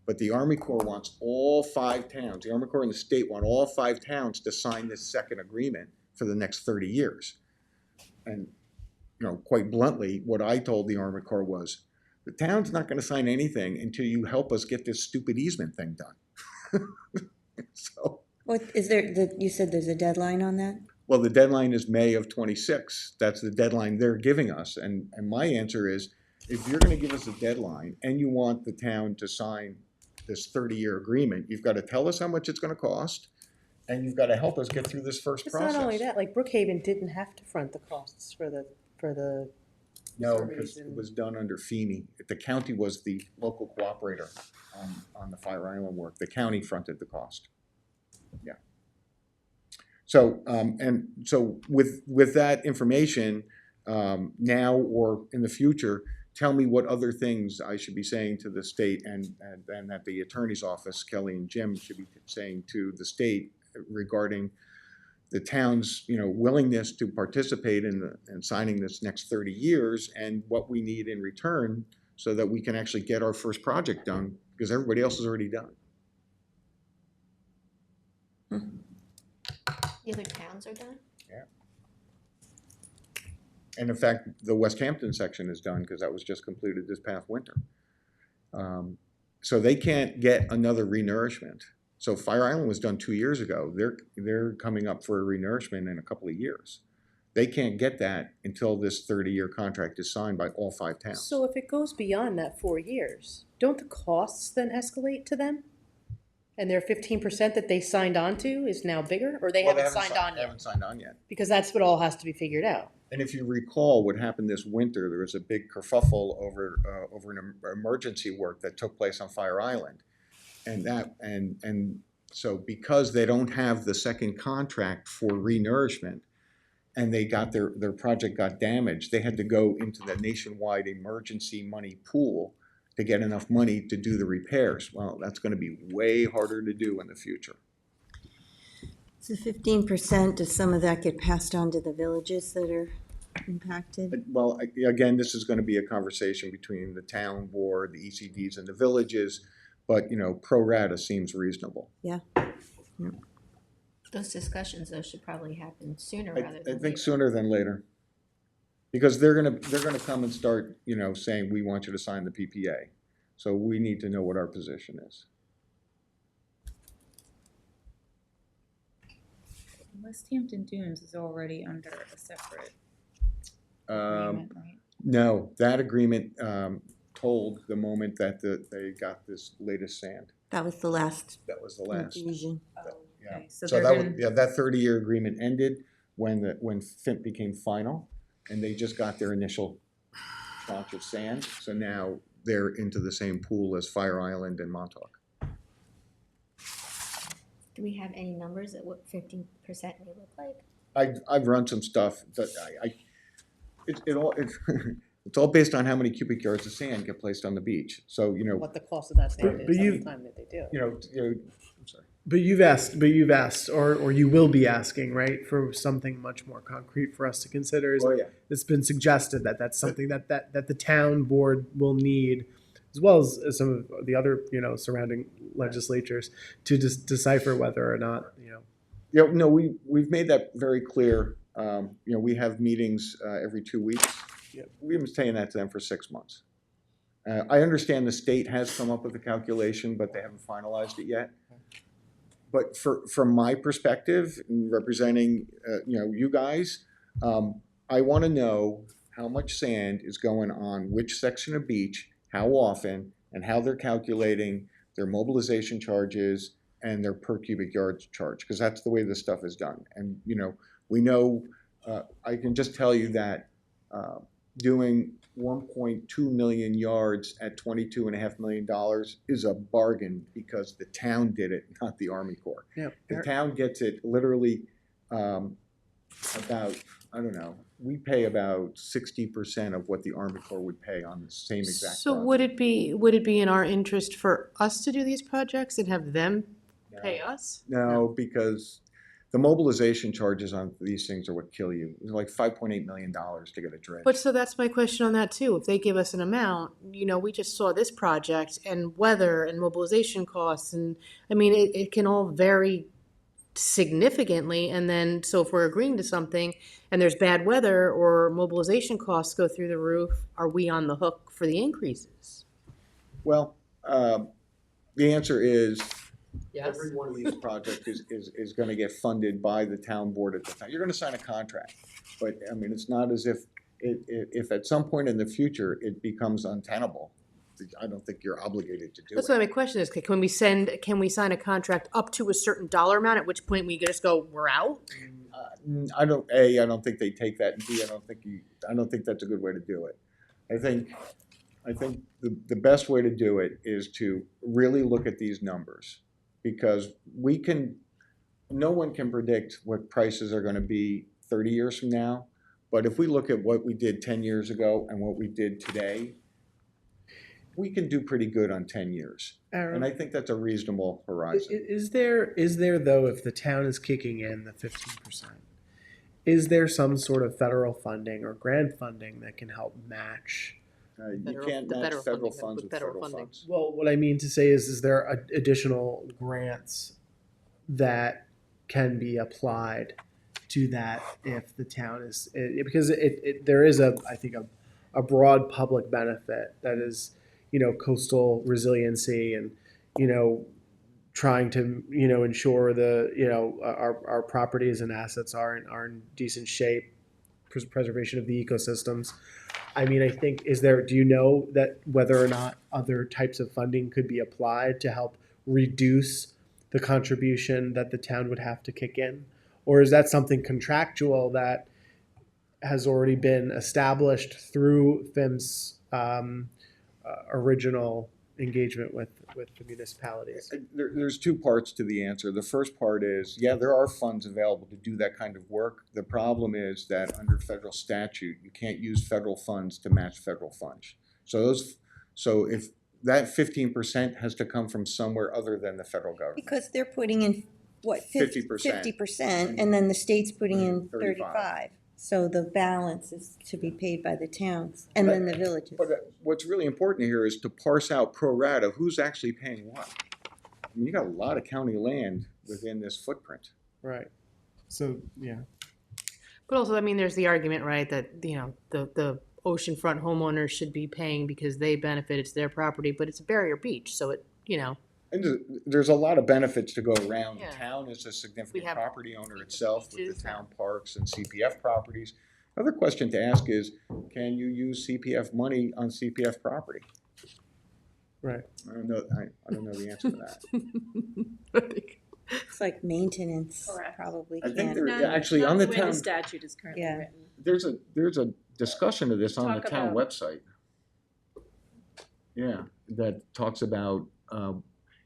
D: But the Army Corps wants all 5 towns, the Army Corps and the state want all 5 towns to sign this second agreement for the next 30 years. And, quite bluntly, what I told the Army Corps was, the town's not going to sign anything until you help us get this stupid easement thing done. So,
A: What, is there, you said there's a deadline on that?
D: well, the deadline is May of 26. That's the deadline they're giving us. And my answer is, if you're going to give us a deadline and you want the town to sign this 30-year agreement, you've got to tell us how much it's going to cost, and you've got to help us get through this first
F: It's
D: process.
F: not only that, like Brookhaven didn't have to front the costs for the
D: No, because it was done under FEME. The county was the local cooperator on the Fire Island work. The county fronted the cost. Yeah. So, with that information, now or in the future, tell me what other things I should be saying to the state and that the attorney's office, Kelly and Jim, should be saying to the state regarding the town's willingness to participate in signing this next 30 years, and what we need in return so that we can actually get our first project done, because everybody else is already done.
H: The other towns are done?
D: Yeah. And in fact, the West Hampton section is done because that was just completed this past winter. So they can't get another renourishment. So Fire Island was done 2 years ago. They're coming up for a renourishment in a couple of years. They can't get that until this 30-year contract is signed by all 5 towns.
F: So if it goes beyond that 4 years, don't the costs then escalate to them? And their 15% that they signed on to is now bigger, or they
D: Well,
F: haven't signed on
D: They
F: yet?
D: haven't signed on yet.
F: Because that's what all has to be figured out.
D: And if you recall what happened this winter, there was a big kerfuffle over emergency work that took place on Fire Island. And so because they don't have the second contract for renourishment, and they got their project got damaged, they had to go into the nationwide emergency money pool to get enough money to do the repairs. Well, that's going to be way harder to do in the future.
A: So 15%, does some of that get passed on to the villages that are impacted?
D: Well, again, this is going to be a conversation between the town board, the ECDs, and the villages, but, pro rata seems reasonable.
A: Yeah.
H: Those discussions, though, should probably happen sooner rather
D: I
H: than later.
D: think sooner than later. Because they're gonna come and start, saying, we want you to sign the PPA. So we need to know what our position is.
G: West Hampton Dunes is already under a separate
D: Um,
G: agreement, right?
D: no, that agreement, told the moment that they got this latest sand.
A: That was the last
D: That was the last.
A: confusion.
G: Oh,
D: Yeah.
G: okay, so
D: So
G: they're
D: that
G: gonna,
D: was, that 30-year agreement ended when FIMP became final, and they just got their initial tranche of sand. So now they're into the same pool as Fire Island and Montauk.
H: Do we have any numbers at what 15% may look like?
D: I've run some stuff that it's all based on how many cubic yards of sand get placed on the beach. So,
F: What the cost of that sand
B: But
F: is
B: you-
F: every time that they do.
D: I'm sorry.
B: But you've asked, or you will be asking, right, for something much more concrete for us to consider.
D: Oh, yeah.
B: It's been suggested that that's something that the town board will need, as well as some of the other, surrounding legislatures, to just decipher whether or not,
D: Yeah, no, we've made that very clear. We have meetings every 2 weeks.
B: Yep.
D: We've been saying that to them for 6 months. I understand the state has come up with a calculation, but they haven't finalized it yet. But from my perspective, representing you guys, I want to know how much sand is going on which section of beach, how often, and how they're calculating their mobilization charges and their per cubic yard charge, because that's the way this stuff is done. And we know, I can just tell you that doing 1.2 million yards at $22.5 million is a bargain because the town did it, not the Army Corps.
B: yeah.
D: The town gets it literally about, I don't know, we pay about 60% of what the Army Corps would pay on the same exact
C: So
D: project.
C: would it be in our interest for us to do these projects and have them pay us?
D: No, because the mobilization charges on these things are what kill you. It's like $5.8 million to get a dredge.
C: But so that's my question on that too. If they give us an amount, we just saw this project and weather and mobilization costs and, it can all vary significantly. And then, so if we're agreeing to something and there's bad weather or mobilization costs go through the roof, are we on the hook for the increases?
D: Well, the answer is
C: Yes.
D: every one of these projects is going to get funded by the town board at the time. You're going to sign a contract, but it's not as if at some point in the future it becomes untenable. I don't think you're obligated to do
C: That's
D: it.
C: why my question is, can we sign a contract up to a certain dollar amount, at which point we just go, we're out?
D: I don't think they take that, and B, I don't think that's a good way to do it. I think the best way to do it is to really look at these numbers, because no one can predict what prices are going to be 30 years from now. But if we look at what we did 10 years ago and what we did today, we can do pretty good on 10 years.
B: Aaron,
D: And I think that's a reasonable horizon.
B: is there though, if the town is kicking in the 15%, is there some sort of federal funding or grant funding that can help match?
D: You can't match federal funds with federal funds.
B: Well, what I mean to say is there additional grants that can be applied to that if the town is, because there is I think a broad public benefit that is, coastal resiliency and, trying to, ensure our properties and assets are in decent shape, preservation of the ecosystems. I think, do you know that whether or not other types of funding could be applied to help reduce the contribution that the town would have to kick in? Or is that something contractual that has already been established through FIM's original engagement with the municipalities.
D: There's two parts to the answer. The first part is, yeah, there are funds available to do that kind of work. The problem is that under federal statute, you can't use federal funds to match federal funds. So if that 15% has to come from somewhere other than the federal government.
A: Because they're putting in, what,
D: 50%.
A: 50%, and then the state's putting in
D: 35.
A: 35. So the balance is to be paid by the towns and then the villages.
D: But what's really important here is to parse out pro rata who's actually paying what. I mean, you got a lot of county land within this footprint.
B: Right. So, yeah.
C: But also, I mean, there's the argument, right, that, you know, the oceanfront homeowners should be paying because they benefit, it's their property, but it's a barrier beach, so it, you know.
D: And there's a lot of benefits to go around.
C: Yeah.
D: The town is a significant
C: have
D: property owner itself with
C: beaches.
D: the town parks and CPF properties. Another question to ask is, can you use CPF money on CPF property?
B: Right.
D: I don't know the answer to that.
A: It's like maintenance,
I: Correct.
A: probably
D: I think
A: can.
D: there actually on the
I: The way the
D: town,
I: statute is currently
A: Yeah.
I: written.
D: there's a discussion of this on the
I: Talk
D: town
I: about-
D: website. Yeah, that talks about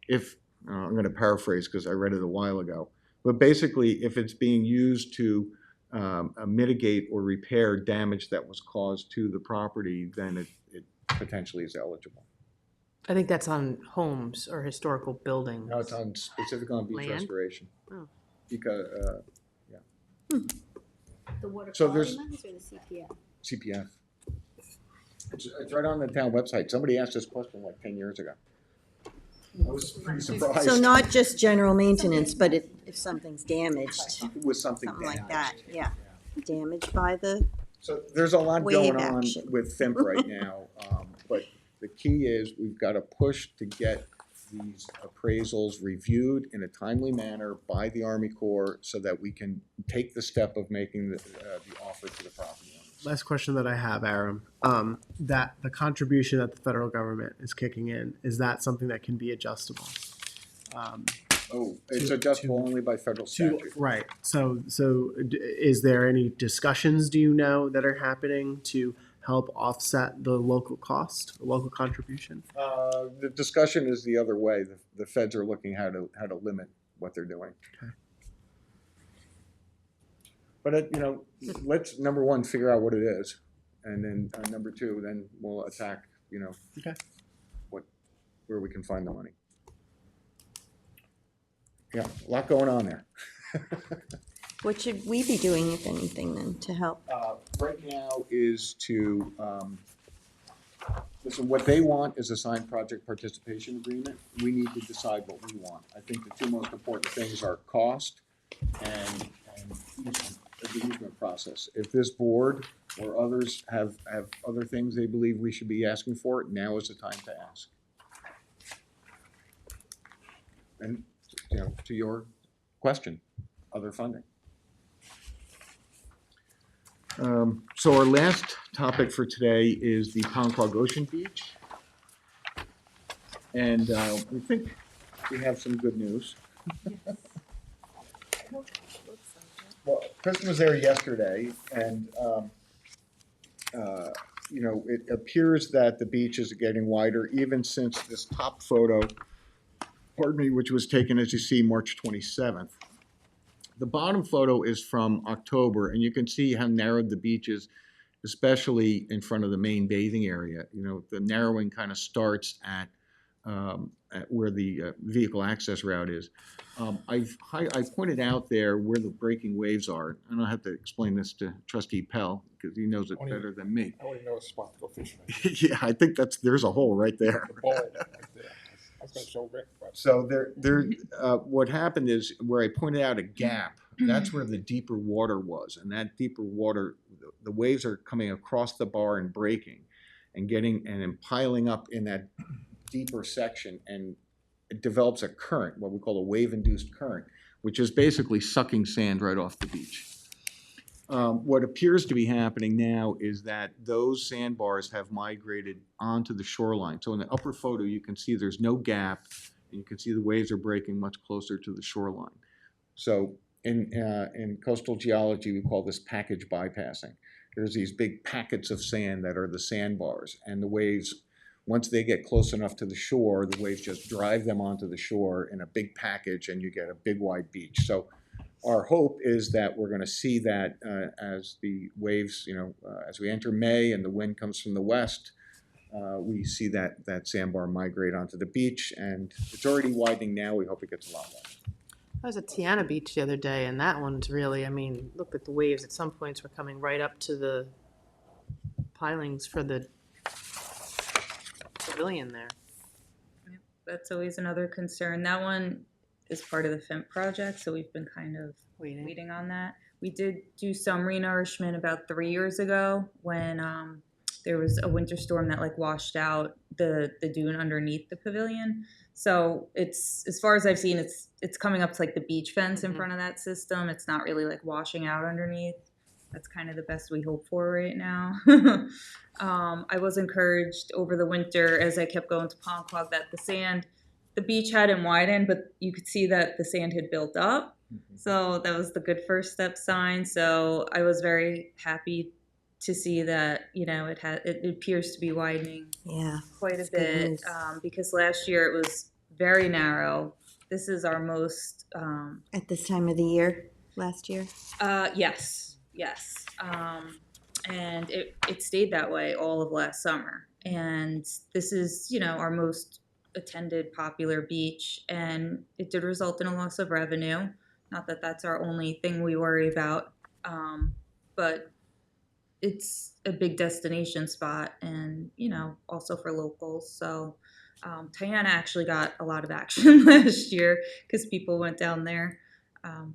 D: if, I'm going to paraphrase because I read it a while ago, but basically if it's being used to mitigate or repair damage that was caused to the property, then it potentially is eligible.
C: I think that's on homes or historical buildings.
D: No, it's on specifically on beach
C: Land?
D: restoration.
C: Oh.
D: Because,
H: The water
D: So
H: quality
D: there's-
H: ones or the CPF?
D: CPF. It's right on the town website. Somebody asked this question like 10 years ago. I was pretty surprised.
A: So not just general maintenance, but if something's damaged,
D: It was something
A: something like
D: damaged.
A: that, yeah. Damaged by the,
D: So there's a lot
A: Wave
D: going on
A: action.
D: with FIMP right now, but the key is we've got to push to get these appraisals reviewed in a timely manner by the Army Corps so that we can take the step of making the offer to the property owners.
B: Last question that I have, Aram, that the contribution that the federal government is kicking in, is that something that can be adjustable?
D: Oh, it's
B: To-
D: adjustable
B: to-
D: only by federal
B: To,
D: statute.
B: right, so is there any discussions, do you know, that are happening to help offset the local cost, the local contribution?
D: The discussion is the other way. The feds are looking how to limit what they're doing.
B: Okay.
D: But let's number one figure out what it is, and then number two, then we'll attack.
B: Okay.
D: Where we can find the money. Yeah, a lot going on there.
A: what should we be doing, if anything, then, to help?
D: Right now is to, listen, what they want is a signed project participation agreement. We need to decide what we want. I think the two most important things are cost and the easement process. If this board or others have other things they believe we should be asking for, now is the time to ask. And, to your question, other funding. So our last topic for today is the Ponquag Ocean Beach. And we think we have some good news. Well, Kristen was there yesterday, and it appears that the beaches are getting wider even since this top photo, which was taken, as you see, March 27th. The bottom photo is from October, and you can see how narrowed the beach is, especially in front of the main bathing area. The narrowing kind of starts at where the vehicle access route is. I've pointed out there where the breaking waves are. I don't have to explain this to Trustee Pell because he knows it better than me.
E: I only know a spot to go fishing.
D: Yeah, I think there's a hole right there.
E: The ball right there. I was gonna show Rick, but
D: So what happened is where I pointed out a gap, that's where the deeper water was. And that deeper water, the waves are coming across the bar and breaking and then piling up in that deeper section, and it develops a current, what we call a wave-induced current, which is basically sucking sand right off the beach. What appears to be happening now is that those sandbars have migrated onto the shoreline. So in the upper photo, you can see there's no gap, and you can see the waves are breaking much closer to the shoreline. So in coastal geology, we call this package bypassing. there's these big packets of sand that are the sandbars, and the waves, once they get close enough to the shore, the waves just drive them onto the shore in a big package, and you get a big wide beach. So our hope is that we're going to see that as the waves, as we enter May and the wind comes from the west, we see that sandbar migrate onto the beach, and it's already widening now. We hope it gets a lot wider.
C: I was at Tiana Beach the other day, and that one's really, I mean, look at the waves. At some points, we're coming right up to the pilings for the pavilion there.
G: That's always another concern. That one is part of the FIMP project, so we've been kind of waiting on that. We did do some renourishment about 3 years ago when there was a winter storm that like washed out the dune underneath the pavilion. So it's, as far as I've seen, it's coming up to like the beach fence in front of that system. It's not really like washing out underneath. That's kind of the best we hope for right now. I was encouraged over the winter as I kept going to Ponquag that the beach hadn't widened, but you could see that the sand had built up. So that was the good first step sign. So I was very happy to see that, it appears to be widening quite a bit, because last year it was very narrow. This is our most...
A: At this time of the year, last year?
G: Yes. And it stayed that way all of last summer. And this is, our most attended popular beach, and it did result in a loss of revenue. Not that that's our only thing we worry about, but it's a big destination spot, and also for locals. So Tiana actually got a lot of action last year because people went down there.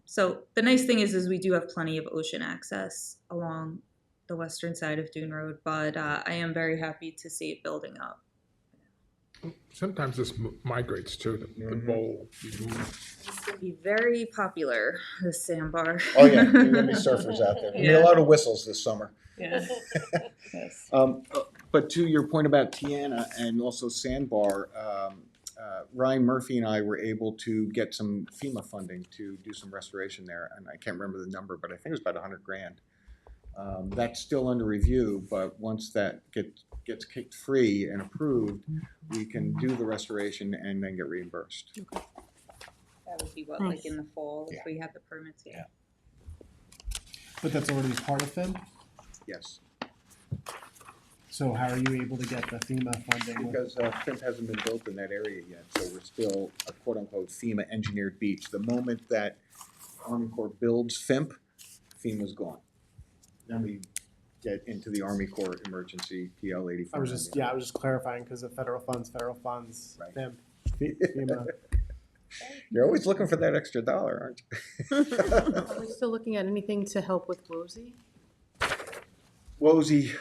G: So the nice thing is we do have plenty of ocean access along the western side of Dune Road, but I am very happy to see it building up.
E: Sometimes this migrates too, the bowl.
G: It's going to be very popular, this sandbar.
D: Oh yeah, there are going to be surfers out there. There'll be a lot of whistles this summer.
G: Yeah. Yes.
D: But to your point about Tiana and also Sandbar, Ryan Murphy and I were able to get some FEMA funding to do some restoration there, and I can't remember the number, but I think it was about $100,000. That's still under review, but once that gets kicked free and approved, we can do the restoration and then get reimbursed.
G: That would be like in the fall if we had the permits here.
B: But that's already part of FIM?
D: Yes,
B: So how are you able to get the FEMA funding?
D: because FIMP hasn't been built in that area yet, so we're still a quote-unquote FEMA engineered beach. The moment that Army Corps builds FIMP, FEMA's gone. Then we get into the Army Corps emergency PL 85.
B: I was just clarifying because of federal funds,
D: Right.
B: FIM, FEMA.
D: You're always looking for that extra dollar, aren't you?
C: Are we still looking at anything to help with Wozy?
D: Wozy's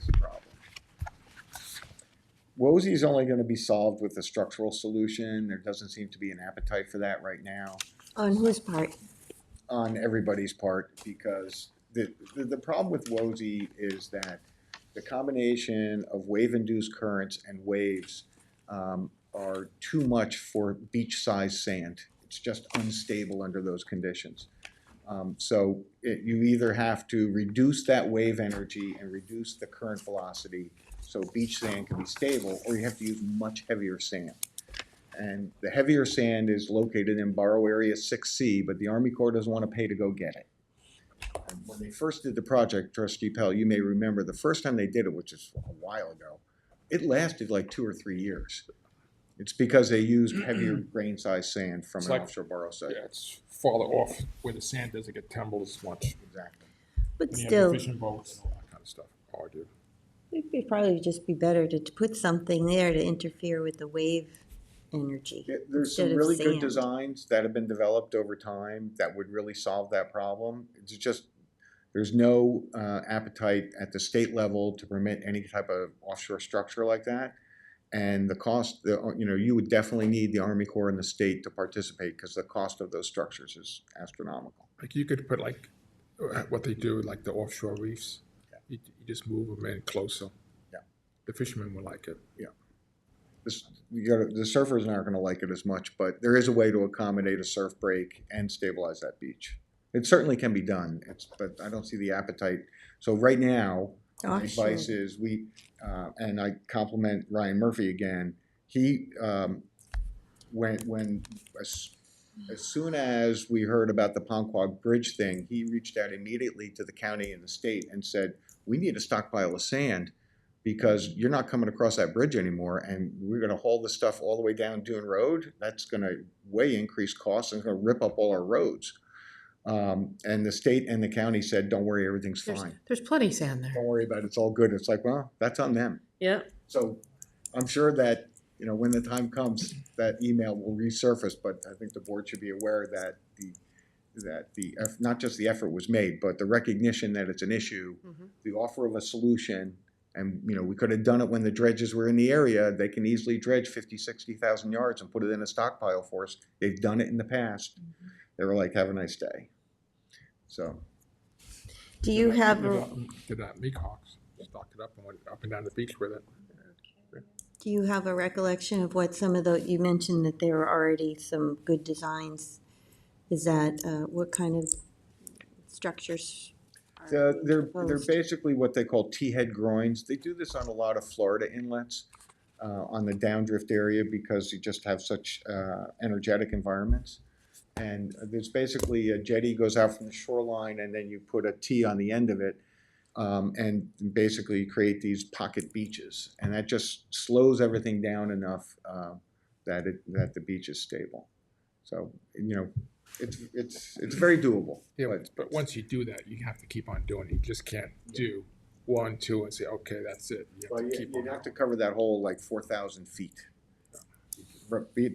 D: a problem. Wozy's only going to be solved with a structural solution. There doesn't seem to be an appetite for that right now
A: On whose part?
D: on everybody's part, because the problem with Wozy is that the combination of wave-induced currents and waves are too much for beach-sized sand. It's just unstable under those conditions. So you either have to reduce that wave energy and reduce the current velocity so beach sand can be stable, or you have to use much heavier sand. And the heavier sand is located in Borough Area 6C, but the Army Corps doesn't want to pay to go get it. And when they first did the project, Trustee Pell, you may remember the first time they did it, which is a while ago, it lasted like 2 or 3 years. It's because they used heavier grain size sand from
E: It's
D: an
E: like-
D: offshore borough site.
E: Yeah, it's farther off where the sand doesn't get tumbled as much.
D: Exactly.
A: But
E: And you have
A: still,
E: the fishing boats and all that kind of stuff. Argue.
A: it'd probably just be better to put something there to interfere with the wave energy.
D: There's some
A: instead of
D: really good
A: sand.
D: designs that have been developed over time that would really solve that problem. It's just, there's no appetite at the state level to permit any type of offshore structure like that. And the cost, you would definitely need the Army Corps and the state to participate because the cost of those structures is astronomical.
E: Like you could put like what they do, like the offshore reefs.
D: Yeah.
E: You just move them in closer.
D: Yeah.
E: The fishermen will like it.
D: The surfers aren't going to like it as much, but there is a way to accommodate a surf break and stabilize that beach. it certainly can be done, but I don't see the appetite. So right now, the
A: Offshore.
D: advice is and I compliment Ryan Murphy again, he, as soon as we heard about the Ponquag Bridge thing, he reached out immediately to the county and the state and said, we need a stockpile of sand because you're not coming across that bridge anymore, and we're gonna haul this stuff all the way down Dune Road. That's gonna way increase costs and it's gonna rip up all our roads. And the state and the county said, don't worry, everything's fine.
C: There's plenty of sand there.
D: Don't worry about it, it's all good. It's like, well, that's on them.
F: Yeah.
D: So I'm sure that, when the time comes, that email will resurface, but I think the board should be aware that not just the effort was made, but the recognition that it's an issue, the offer of a solution, and, we could have done it when the dredges were in the area. They can easily dredge 50, 60,000 yards and put it in a stockpile for us. They've done it in the past. They were like, have a nice day. So.
A: Do you have,
E: Did that Mecox, stocked it up and went up and down the beach with it.
A: do you have a recollection of what some of you mentioned that there were already some good designs? Is that, what kind of structures? are being
D: They're
A: proposed?
D: basically what they call T-head groins. They do this on a lot of Florida inlets, on the downdrift area, because you just have such energetic environments. And there's basically a jetty goes out from the shoreline, and then you put a T on the end of it, and basically you create these pocket beaches, and that just slows everything down enough that the beach is stable. So it's very doable.
E: Yeah, but once you do that, you have to keep on doing it. You just can't do 1, 2, and say, okay, that's it. You have to keep
D: You'd
E: on.
D: have to cover that whole 4,000 feet,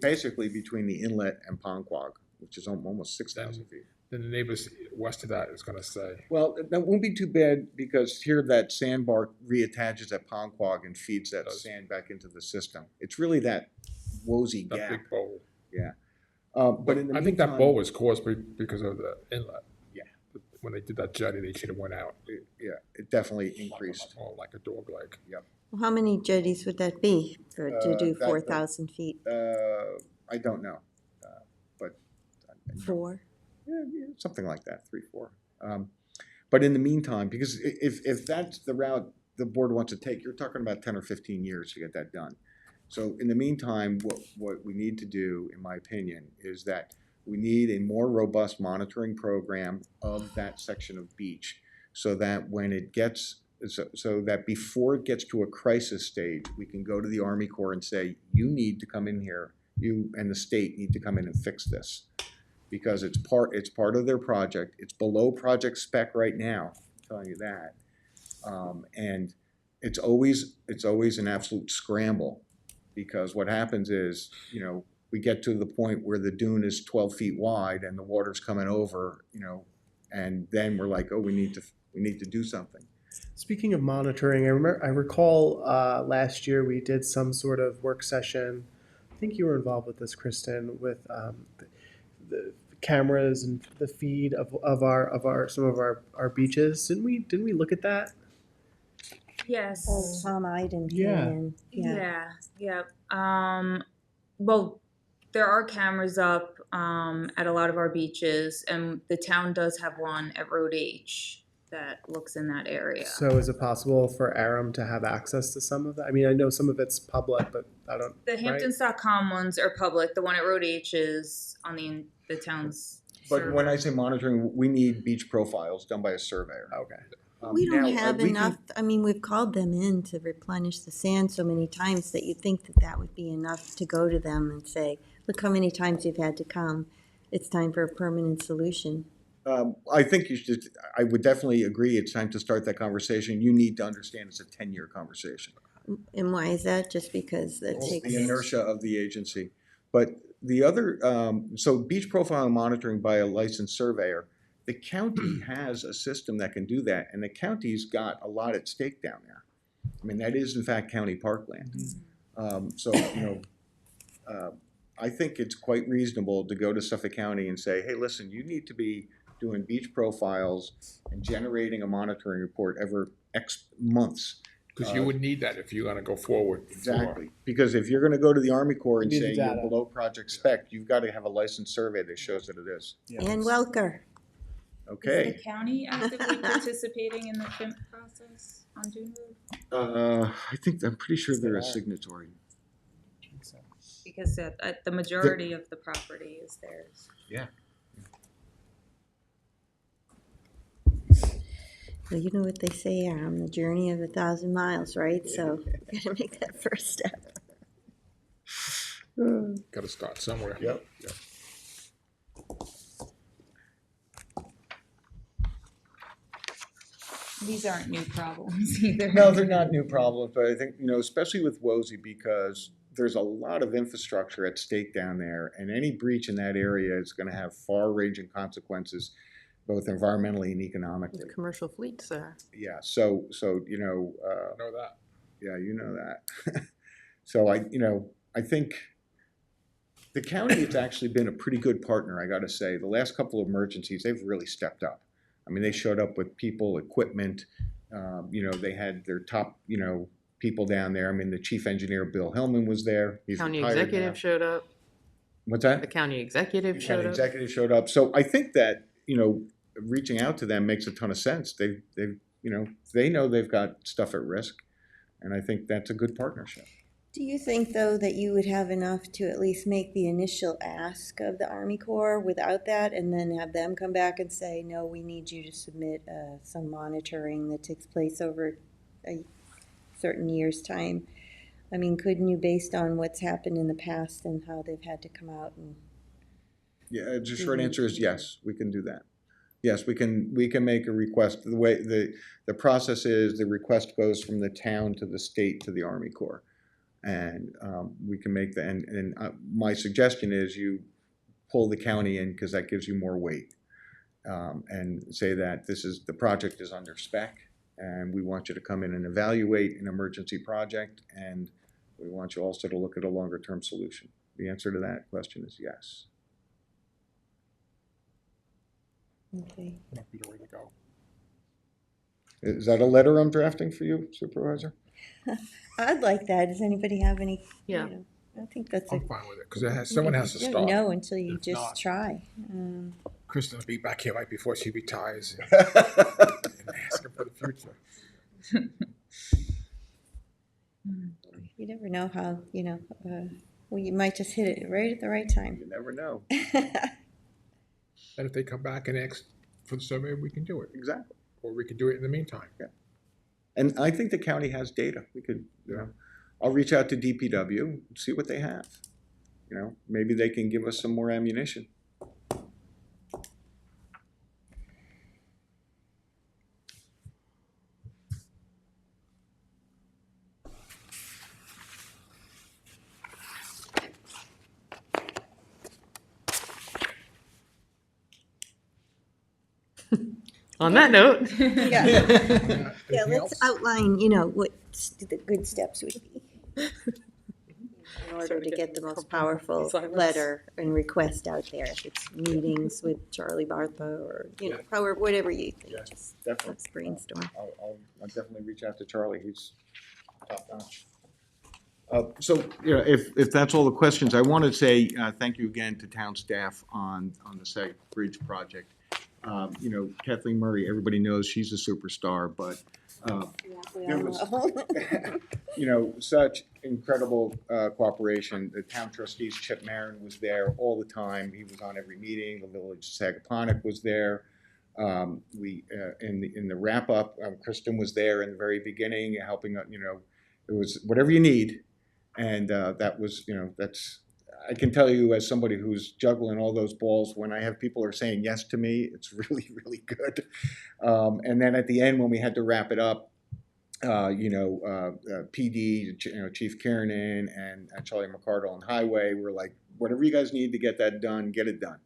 D: basically between the inlet and Ponquag, which is almost 6,000 feet.
E: Then the neighbors west of that is going to say,
D: Well, that won't be too bad, because here that sandbar reattaches at Ponquag and feeds that sand back into the system. It's really that woozy
E: that
D: gap.
E: big bowl.
D: But in the
E: I think that
D: meantime-
E: bowl was caused because of the inlet.
D: Yeah.
E: When they did that jetty, they should have went out.
D: It definitely increased.
E: Oh, like a dog leg.
A: Well, how many jetties would that be to do
D: that-
A: 4,000 feet?
D: I don't know, but
A: 4?
D: yeah, something like that, 3, 4. But in the meantime, because if that's the route the board wants to take, you're talking about 10 or 15 years to get that done. So in the meantime, what we need to do, in my opinion, is that we need a more robust monitoring program of that section of beach, so that when it gets, so that before it gets to a crisis stage, we can go to the Army Corps and say, you need to come in here, you and the state need to come in and fix this. Because it's part of their project. It's below project spec right now, I'm telling you that. And it's always an absolute scramble, because what happens is, we get to the point where the dune is 12 feet wide and the water's coming over, and then we're like, oh, we need to do something.
B: Speaking of monitoring, I recall last year we did some sort of work session. I think you were involved with this, Kristen, with the cameras and the feed of some of our beaches. Didn't we look at that?
G: Yes.
A: Oh, Tom Iden came
B: Yeah.
A: in.
G: Yeah. Well, there are cameras up at a lot of our beaches, and the town does have one at Road H that looks in that area.
B: So is it possible for Aram to have access to some of that? I mean, I know some of it's public, but I don't.
G: The
B: right?
G: Hamptons.com ones are public. The one at Road H is on the town's
D: But
G: server.
D: when I say monitoring, we need beach profiles done by a surveyor.
B: Okay.
A: We don't
D: Now,
A: have
D: we can-
A: enough, I mean, we've called them in to replenish the sand so many times that you'd think that would be enough to go to them and say, look how many times you've had to come. It's time for a permanent solution.
D: I think I would definitely agree, it's time to start that conversation. You need to understand it's a 10-year conversation.
A: And why is that? Just because that
D: It's
A: takes.
D: the inertia of the agency. But the other, so beach profile monitoring by a licensed surveyor, the county has a system that can do that, and the county's got a lot at stake down there. I mean, that is in fact county parkland. So, I think it's quite reasonable to go to Suffolk County and say, hey, listen, you need to be doing beach profiles and generating a monitoring report every X months.
E: Because you would need that if you're going to go forward.
D: Exactly, because if you're gonna go to the Army Corps and
B: You need
D: say
B: the
D: you're
B: data.
D: below project spec, you've gotta have a licensed survey that shows that it is.
A: And Welker.
D: Okay.
G: Is the county actively participating in the FIMP process on Dune Road?
D: I'm pretty sure they're a signatory.
G: Because the majority of the property is theirs.
D: Yeah.
A: Well, you know what they say, the journey of 1,000 miles, right? So we gotta make that first step.
E: Gotta start somewhere.
D: Yep.
G: These aren't new problems either.
D: No, they're not new problems, but I think, especially with Woolsey, because there's a lot of infrastructure at stake down there, and any breach in that area is going to have far-ranging consequences, both environmentally and economically.
C: There's commercial fleets there.
D: Yeah, so
E: Know that.
D: yeah, you know that. So I think the county has actually been a pretty good partner, I got to say. The last couple of emergencies, they've really stepped up. I mean, they showed up with people, equipment. They had their top, people down there. I mean, the chief engineer, Bill Hillman, was there. He's
C: County
D: retired
C: executive
D: now.
C: showed up.
D: What's
C: The
D: that?
C: county executive
D: The
C: showed
D: county
C: up.
D: executive showed up. So I think that, reaching out to them makes a ton of sense. They know they've got stuff at risk, and I think that's a good partnership.
A: Do you think, though, that you would have enough to at least make the initial ask of the Army Corps without that, and then have them come back and say, no, we need you to submit some monitoring that takes place over a certain year's time? I mean, couldn't you, based on what's happened in the past and how they've had to come out and...
D: Yeah, the short answer is yes, we can do that. Yes, we can make a request. The way the process is, the request goes from the town to the state to the Army Corps. And we can make that, and my suggestion is you pull the county in because that gives you more weight, and say that the project is under spec, and we want you to come in and evaluate an emergency project, and we want you also to look at a longer term solution. The answer to that question is yes.
A: Okay.
E: Might be the way to go.
D: Is that a letter I'm drafting for you, Supervisor?
A: I'd like that. Does anybody have any?
C: Yeah.
A: I think that's a...
E: I'm fine with it, because someone has to
A: You
E: start.
A: don't know until you
E: If
A: just
E: not-
A: try.
E: Kristen will be back here right before she retires and ask her for the future.
A: You never know how, well, you might just hit it right at the right time.
D: You never know.
E: And if they come back and ask for the survey, we can do it.
D: Exactly.
E: Or we can do it in the meantime.
D: And I think the county has data. We could, I'll reach out to DPW, see what they have. Maybe they can give us some more ammunition.
C: On that note,
A: Yeah,
E: Anything
A: let's
E: else?
A: outline, what the good steps would be in order to get the most powerful
C: Silence.
A: letter and request out there. If it's meetings with Charlie Bartha or, however, whatever you think.
D: Yes,
A: Just
D: definitely.
A: let's brainstorm.
D: I'll definitely reach out to Charlie. He's top notch. So, if that's all the questions, I want to say thank you again to town staff on the Sag Bridge project. Kathleen Murray, everybody knows she's a superstar, but there was, such incredible cooperation. The town trustees, Chip Marin was there all the time. He was on every meeting. The village of Sagaponic was there. In the wrap up, Kristen was there in the very beginning, helping. It was whatever you need, and that was, that's. I can tell you, as somebody who's juggling all those balls, when I have people are saying yes to me, it's really, really good. And then at the end, when we had to wrap it up, PD, Chief Kiernan and Charlie McCardle on Highway were like, whatever you guys need to get that done, get it done.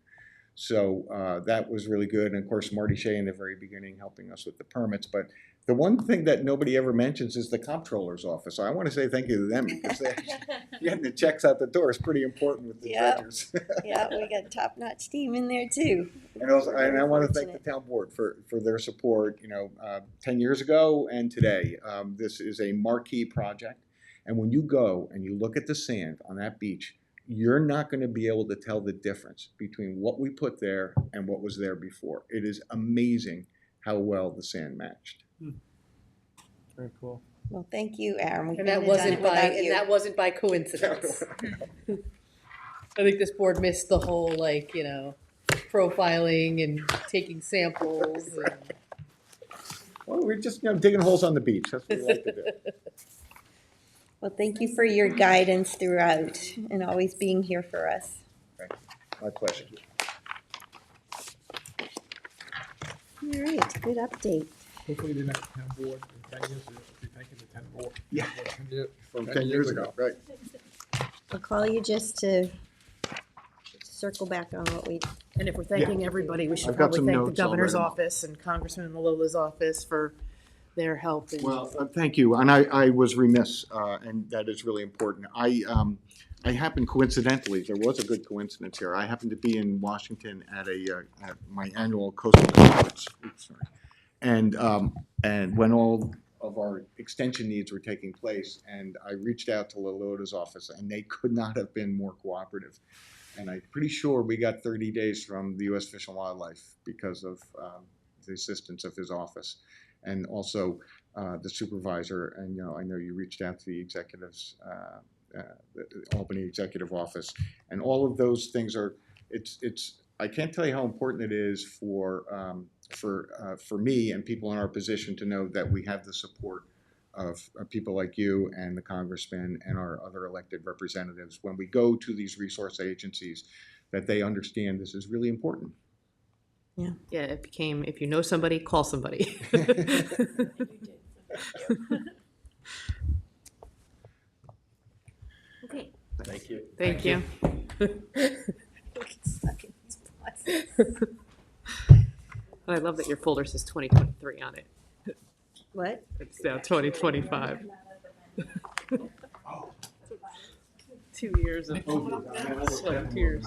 D: So that was really good. And of course, Marty Shea in the very beginning helping us with the permits. But the one thing that nobody ever mentions is the comptroller's office. So I want to say thank you to them because getting the checks out the door is pretty important with the
A: Yeah.
D: dredgers.
A: Yeah, we got top-notch team in there too.
D: And I want to thank the town board for their support, 10 years ago and today. This is a marquee project. And when you go and you look at the sand on that beach, you're not going to be able to tell the difference between what we put there and what was there before. It is amazing how well the sand matched.
B: Very cool.
A: Well, thank you, Aaron. We
F: And
A: couldn't
F: that
A: have done
F: wasn't
A: it
F: by,
A: without
F: and
A: you.
F: that wasn't by coincidence. I think this board missed the whole, like, profiling and taking samples and.
D: Well, we're just digging holes on the beach. That's what we like to do.
A: Well, thank you for your guidance throughout and always being here for us.
D: My pleasure.
A: All right, good update.
E: Hopefully the next town board in 10 years, will be thanking the 10 board.
D: Yeah.
E: 10 years,
D: From 10 years ago, right.
A: I'll call you just to circle back on what we,
C: And if we're thanking everybody, we should
D: I've got
C: probably
D: some
C: thank the
D: notes
C: governor's
D: already.
C: office and Congressman Malola's office for their help. And
D: Well, thank you, and I was remiss, and that is really important. I happened coincidentally, there was a good coincidence here. I happened to be in Washington at at my annual coastal conference. Oops, sorry. And when all of our extension needs were taking place, and I reached out to Lolota's office, and they could not have been more cooperative. And I'm pretty sure we got 30 days from the U.S. Fish and Wildlife because of the assistance of his office. And also the supervisor, and I know you reached out to the executives, the Albany Executive Office, and all of those things are. It's. I can't tell you how important it is for me and people in our position to know that we have the support of people like you and the congressmen and our other elected representatives when we go to these resource agencies, that they understand this is really important.
C: yeah, it became, if you know somebody, call somebody.
H: Okay.
B: Thank you.
C: Thank you.
H: Stuck in this process.
C: I love that your folder says 2023 on it.
A: what?
C: It's now 2025. 2 years of sweat and tears.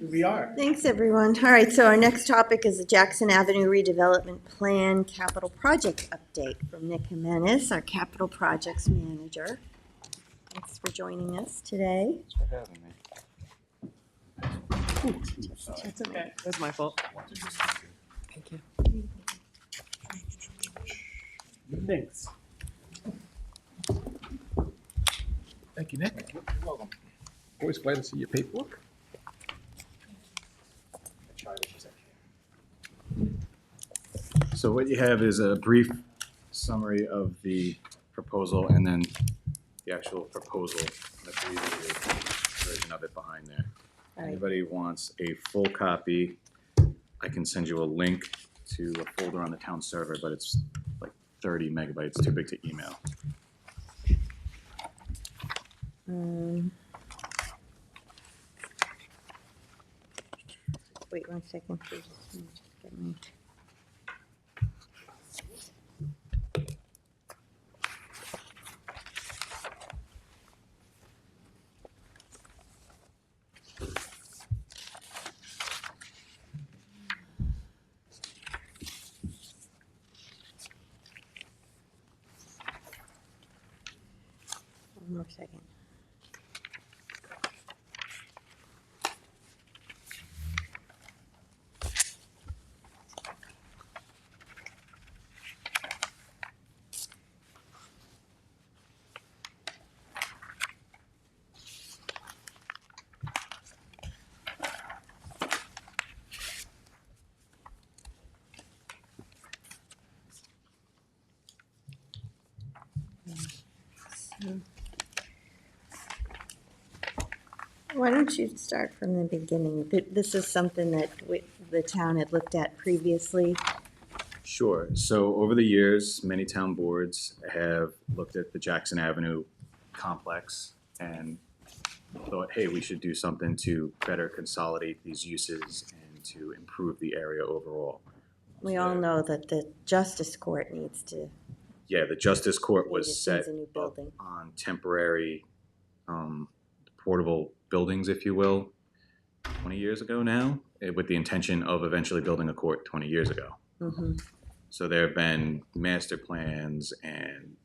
B: We are.
A: Thanks, everyone. All right, so our next topic is the Jackson Avenue redevelopment plan capital project update from Nick Jimenez, our capital projects manager. Thanks for joining us today.
C: That's okay. That's my fault. Thank you.
B: Thanks.
E: Thank you, Nick. You're welcome. Always glad to see your paperwork.
I: So what you have is a brief summary of the proposal and then the actual proposal, the abbreviated version of it behind there.
A: All right.
I: Anybody wants a full copy, I can send you a link to a folder on the town server, but it's like 30 megabytes, too big to email.
A: Wait 1 second, please. Let me just get my. One more second. Why don't you start from the beginning? This is something that the town had looked at previously.
I: Sure. So over the years, many town boards have looked at the Jackson Avenue complex and thought, hey, we should do something to better consolidate these uses and to improve the area overall.
A: We all know that the justice court needs to.
I: Yeah, the Justice Court was
A: Needs
I: set
A: a new
I: up
A: building.
I: on temporary portable buildings, if you will, 20 years ago now, with the intention of eventually building a court 20 years ago.
A: Mm-hmm.
I: So there have been master plans and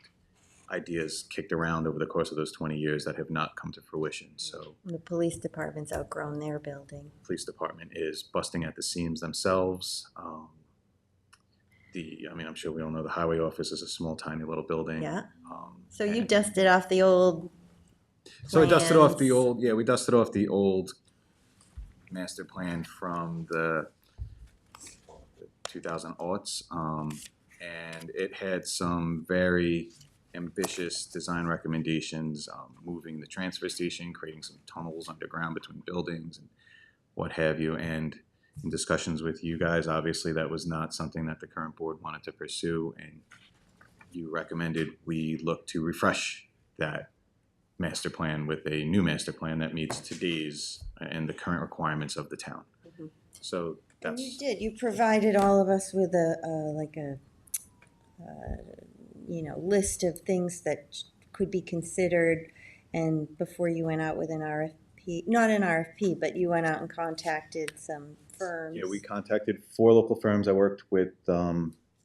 I: ideas kicked around over the course of those 20 years that have not come to fruition. So
A: The police department's outgrown their building.
I: the police department is busting at the seams themselves. I'm sure we all know the highway office is a small, tiny little building.
A: Yeah.
I: Um,
A: So you
I: and-
A: dusted off the old
I: So I dusted off the
A: plans.
I: old, we dusted off the old master plan from the 2000 aughts. And it had some very ambitious design recommendations, moving the transfer station, creating some tunnels underground between buildings and what have you. And in discussions with you guys, obviously that was not something that the current board wanted to pursue. And you recommended we look to refresh that master plan with a new master plan that meets today's and the current requirements of the town. So
A: And
I: that's.
A: you did. You provided all of us with a list of things that could be considered. And before you went out with an RFP, not an RFP, but you went out and contacted some firms.
I: Yeah, we contacted 4 local firms. I worked with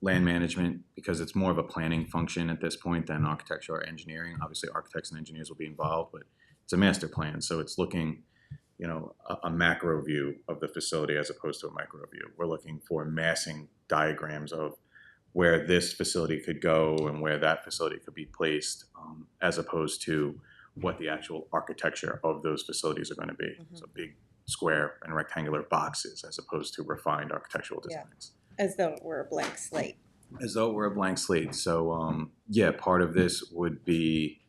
I: land management because it's more of a planning function at this point than architecture or engineering. Obviously, architects and engineers will be involved, but it's a master plan. So it's looking, a macro view of the facility as opposed to a micro view. We're looking for massing diagrams of where this facility could go and where that facility could be placed, as opposed to what the actual architecture of those facilities are going to be. So big square and rectangular boxes as opposed to refined architectural
A: Yeah.
I: designs.
A: As though it were a blank slate.
I: As though it were a blank slate. So, part of this would be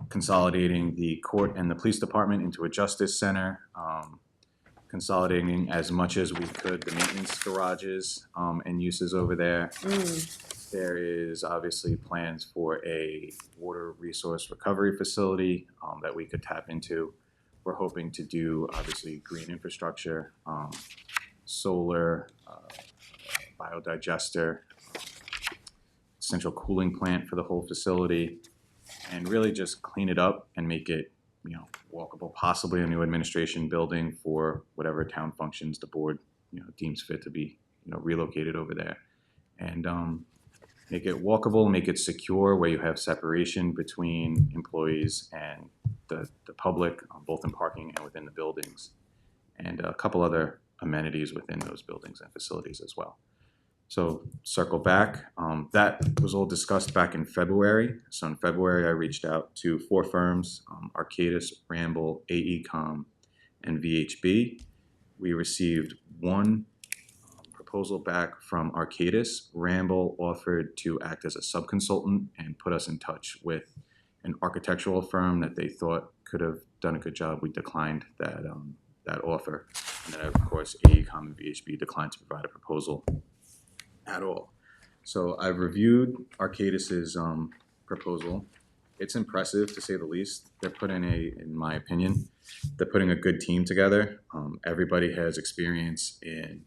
I: consolidating the court and the police department into a justice center, consolidating as much as we could the maintenance garages and uses over there. There is obviously plans for a water resource recovery facility that we could tap into. We're hoping to do obviously green infrastructure, solar, biodigester, central cooling plant for the whole facility, and really just clean it up and make it, walkable, possibly a new administration building for whatever town functions the board, deems fit to be, relocated over there. And make it walkable, make it secure, where you have separation between employees and the public, both in parking and within the buildings, and a couple other amenities within those buildings and facilities as well. So circle back, that was all discussed back in February. So in February, I reached out to 4 firms, Arcadis, Ramble, AECom, and VHB. We received 1 proposal back from Arcadis. Ramble offered to act as a subconsultant and put us in touch with an architectural firm that they thought could have done a good job. We declined that offer. And then, of course, AECom and VHB declined to provide a proposal at all. So I've reviewed Arcadis's proposal. It's impressive, to say the least. They're putting in my opinion, they're putting a good team together. Everybody has experience in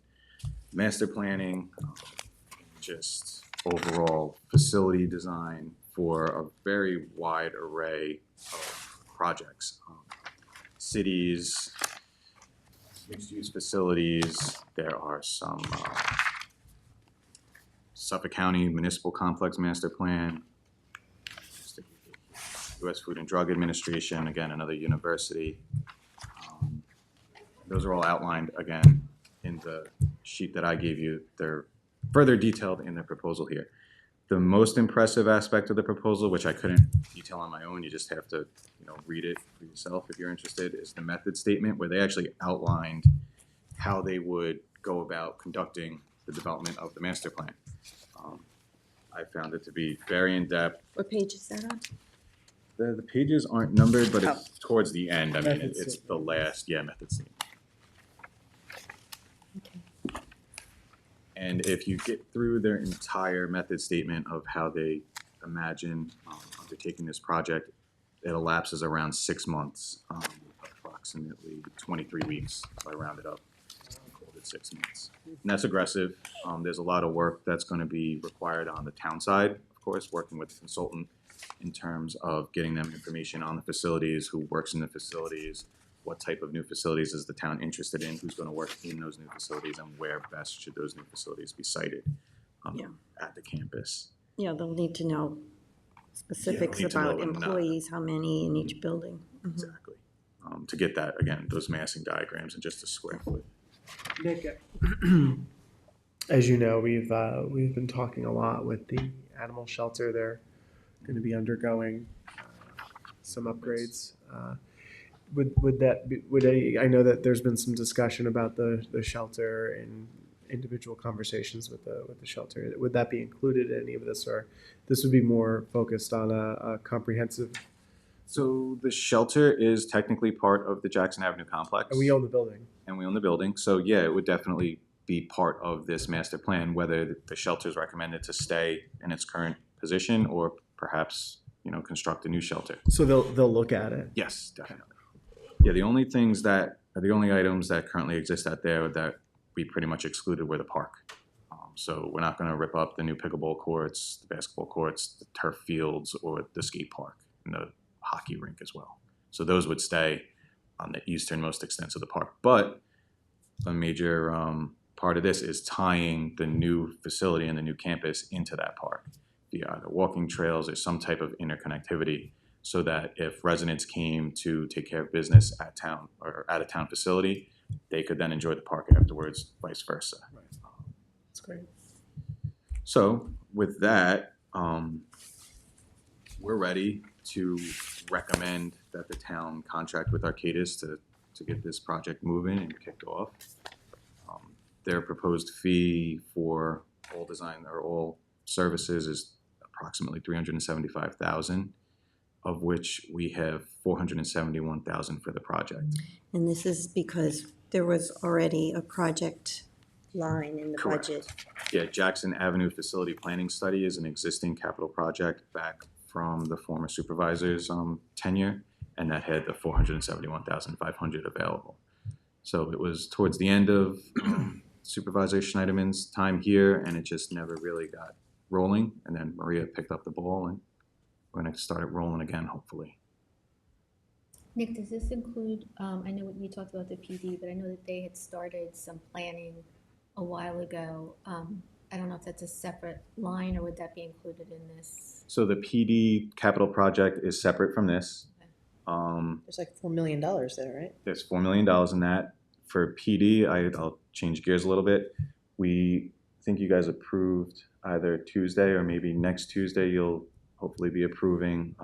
I: master planning, just overall facility design for a very wide array of projects. Cities, mixed-use facilities, there are some Suffolk County Municipal Complex Master Plan, U.S. Food and Drug Administration, again, another university. Those are all outlined, again, in the sheet that I gave you. They're further detailed in the proposal here. The most impressive aspect of the proposal, which I couldn't detail on my own, you just have to read it for yourself if you're interested, is the method statement, where they actually outlined how they would go about conducting the development of the master plan. I found it to be very in-depth.
A: What page is that on?
I: The pages aren't numbered, but it's towards the end. I mean, it's the last, method statement.
A: Okay.
I: And if you get through their entire method statement of how they imagine undertaking this project, it elapses around 6 months, approximately 23 weeks, if I round it up. Called it 6 months. And that's aggressive. There's a lot of work that's going to be required on the town side, of course, working with the consultant in terms of getting them information on the facilities, who works in the facilities, what type of new facilities is the town interested in, who's going to work in those new facilities, and where best should those new facilities be sited.
A: Yeah.
I: at the campus.
A: Yeah, they'll need to know specifics
I: need to
A: about
I: know and,
A: employees, how many in each building. Mhm.
I: Exactly. To get that, again, those massing diagrams and just a square foot.
B: Nick, as you know, we've been talking a lot with the animal shelter. They're going to be undergoing some upgrades. Would that be, I know that there's been some discussion about the shelter and individual conversations with the shelter. Would that be included in any of this, or this would be more focused on a comprehensive?
I: So the shelter is technically part of the Jackson Avenue complex.
B: And we own the building.
I: And we own the building. So yeah, it would definitely be part of this master plan, whether the shelter is recommended to stay in its current position or perhaps, construct a new shelter.
B: So they'll look at it.
I: Yes, definitely. Yeah, the only items that currently exist out there that we pretty much excluded were the park. So we're not going to rip up the new pickleball courts, the basketball courts, the turf fields, or the skate park and the hockey rink as well. So those would stay on the easternmost extents of the park. But a major part of this is tying the new facility and the new campus into that park via either walking trails or some type of interconnectivity, so that if residents came to take care of business at town or at a town facility, they could then enjoy the park afterwards, vice versa.
B: Right. That's great.
I: So with that, we're ready to recommend that the town contract with Arcadis to get this project moving and kicked off. Their proposed fee for all design or all services is approximately $375,000, of which we have $471,000 for the project.
A: And this is because there was already a project line in the
I: Correct.
A: budget.
I: Yeah, Jackson Avenue Facility Planning Study is an existing capital project back from the former supervisor's tenure, and that had the $471,500 available. So it was towards the end of Supervisor Schneiderman's time here, and it just never really got rolling. And then Maria picked up the ball, and we're going to start it rolling again, hopefully.
H: Nick, does this include, I know we talked about the PD, but I know that they had started some planning a while ago. I don't know if that's a separate line, or would that be included in this?
I: So the PD capital project is separate from this.
F: There's like $4 million there, right?
I: There's $4 million in that. For PD, I'll change gears a little bit. We think you guys approved either Tuesday or maybe next Tuesday, you'll hopefully be approving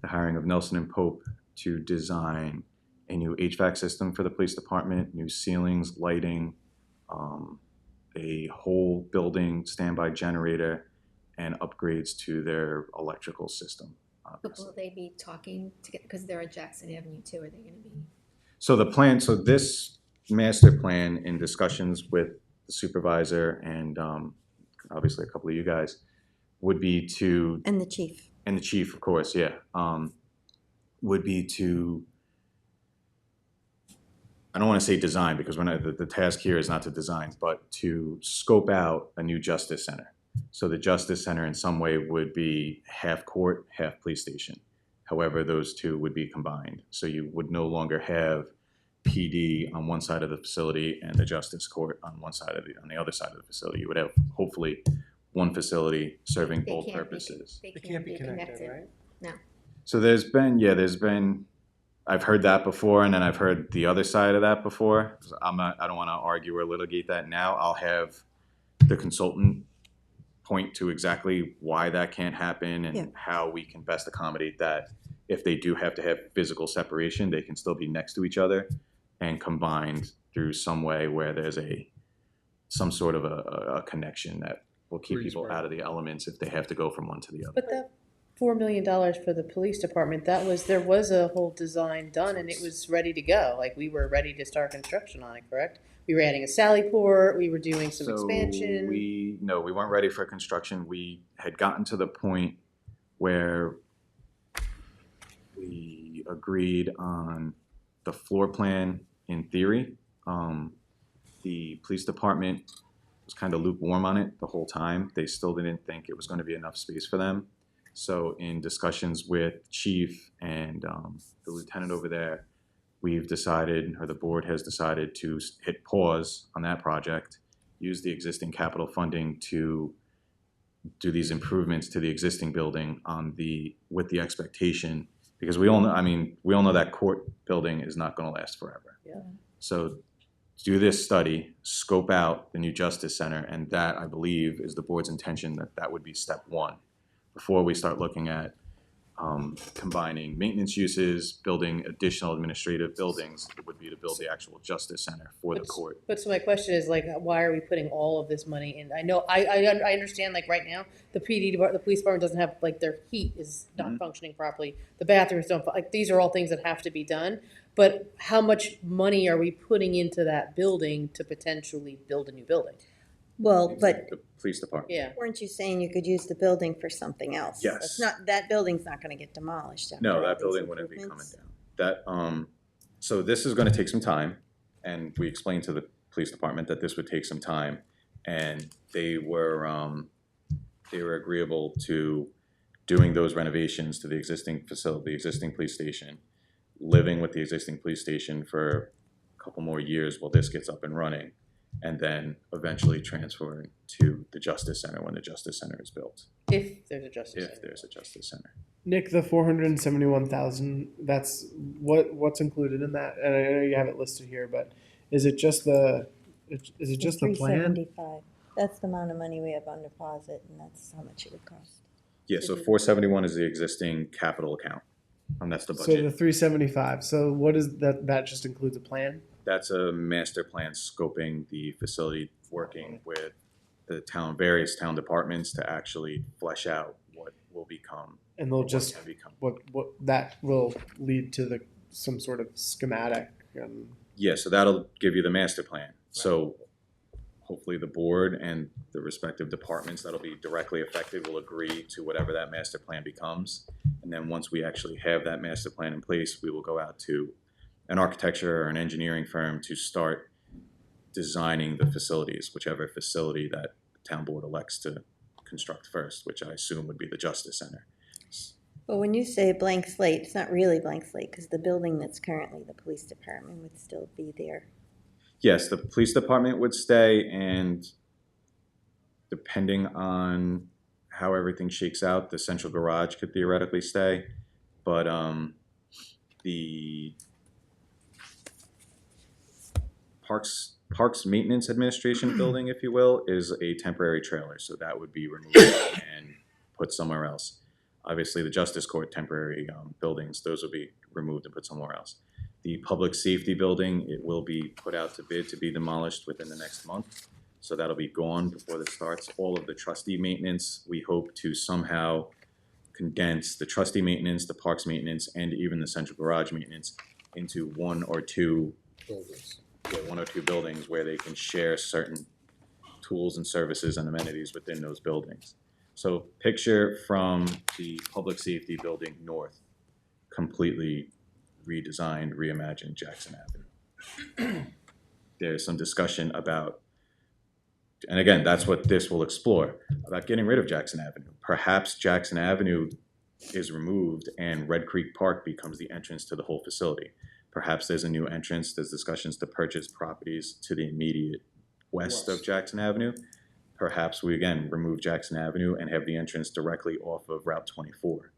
I: the hiring of Nelson and Pope to design a new HVAC system for the police department, new ceilings, lighting, a whole building standby generator, and upgrades to their electrical system.
H: But will they be talking together, because they're at Jackson Avenue too, are they gonna be?
I: So this master plan, in discussions with the supervisor and obviously a couple of you guys, would be to,
A: And the chief.
I: and the chief, of course, yeah, would be to, I don't want to say design, because we're not, the task here is not to design, but to scope out a new justice center. So the justice center in some way would be half court, half police station. However, those two would be combined. So you would no longer have PD on one side of the facility and the justice court on on the other side of the facility. You would have hopefully one facility serving
H: They
I: both
H: can't be-
I: purposes.
H: They can't be connected.
B: right?
I: So there's been, I've heard that before, and then I've heard the other side of that before. So I don't want to argue or litigate that now. I'll have the consultant point to exactly why that can't happen and
A: Yeah.
I: how we can best accommodate that. If they do have to have physical separation, they can still be next to each other and combined through some way where there's some sort of a connection that will keep
E: Freeze
I: people
E: work.
I: out of the elements if they have to go from one to the other.
F: But that $4 million for the police department, there was a whole design done and it was ready to go. Like, we were ready to start construction on it, correct? We were adding a sally port, we were doing some expansion.
I: We weren't ready for construction. We had gotten to the point where we agreed on the floor plan in theory. The police department was kind of lukewarm on it the whole time. They still didn't think it was going to be enough space for them. So in discussions with chief and the lieutenant over there, we've decided, or the board has decided, to hit pause on that project, use the existing capital funding to do these improvements to the existing building with the expectation, because we all know that court building is not gonna last forever.
F: Yeah.
I: So do this study, scope out the new Justice Center, and that, I believe, is the board's intention, that would be step one before we start looking at combining maintenance uses, building additional administrative buildings. It would be to build the actual Justice Center for the court.
F: But so my question is like, why are we putting all of this money in? I know, I understand, like, right now, the the police department doesn't have, like, their heat is not functioning properly. The bathrooms don't, like, these are all things that have to be done. But how much money are we putting into that building to potentially build a new building?
A: Well, but
I: The police department.
F: Yeah.
A: weren't you saying you could use the building for something else?
I: Yes.
A: It's not, that building's not gonna get demolished after
I: No,
A: all
I: that
A: these
I: building wouldn't be coming
A: improvements.
I: down. So this is gonna take some time, and we explained to the police department that this would take some time, and they were agreeable to doing those renovations to the existing facility, the existing police station, living with the existing police station for a couple more years while this gets up and running, and then eventually transferring to the Justice Center when the Justice Center is built,
F: If there's a Justice
I: if
F: Center.
I: there's a Justice Center.
B: Nick, the 471,000, that's what's included in that? And I know you have it listed here, but is it just the plan?
A: $375. That's the amount of money we have on deposit, and that's how much it would cost.
I: Yeah, so 471 is the existing capital account, and that's the
B: So
I: budget.
B: the 375. So what is that? That just includes a plan?
I: That's a master plan scoping the facility, working with the various town departments to actually flesh out what will become.
B: And they'll
I: what
B: just
I: can become.
B: what that will lead to some sort of schematic and
I: Yeah, so that'll give you the master plan. So hopefully the board and the respective departments that'll be directly affected will agree to whatever that master plan becomes. And then once we actually have that master plan in place, we will go out to an architecture or an engineering firm to start designing the facilities, whichever facility that the town board elects to construct first, which I assume would be the Justice Center.
A: But when you say blank slate, it's not really blank slate, because the building that's currently the police department would still be there.
I: Yes, the police department would stay, and depending on how everything shakes out, the central garage could theoretically stay. But the Parks Maintenance Administration building, if you will, is a temporary trailer, so that would be removed and put somewhere else. Obviously, the Justice Court temporary buildings, those will be removed and put somewhere else. The Public Safety Building, it will be put out to bid to be demolished within the next month, so that'll be gone before this starts. All of the trustee maintenance, we hope to somehow condense the trustee maintenance, the parks maintenance, and even the central garage maintenance into one or two buildings where they can share certain tools and services and amenities within those buildings. So picture from the Public Safety Building north, completely redesigned, reimagined Jackson Avenue. There's some discussion about, and again, that's what this will explore, about getting rid of Jackson Avenue. Perhaps Jackson Avenue is removed and Red Creek Park becomes the entrance to the whole facility. Perhaps there's a new entrance. There's discussions to purchase properties to the immediate west of Jackson Avenue. Perhaps we, again, remove Jackson Avenue and have the entrance directly off of Route 24.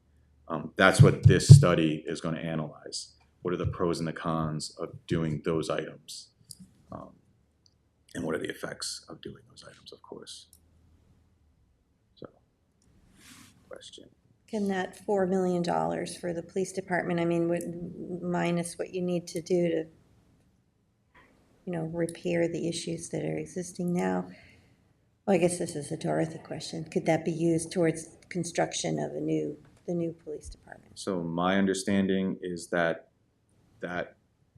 I: That's what this study is going to analyze. What are the pros and the cons of doing those items? And what are the effects of doing those items, of course? So, question.
A: Can that $4 million for the police department, I mean, minus what you need to do to, repair the issues that are existing now? Well, I guess this is a Dorothy question. Could that be used towards construction of the new police department?
I: So my understanding is that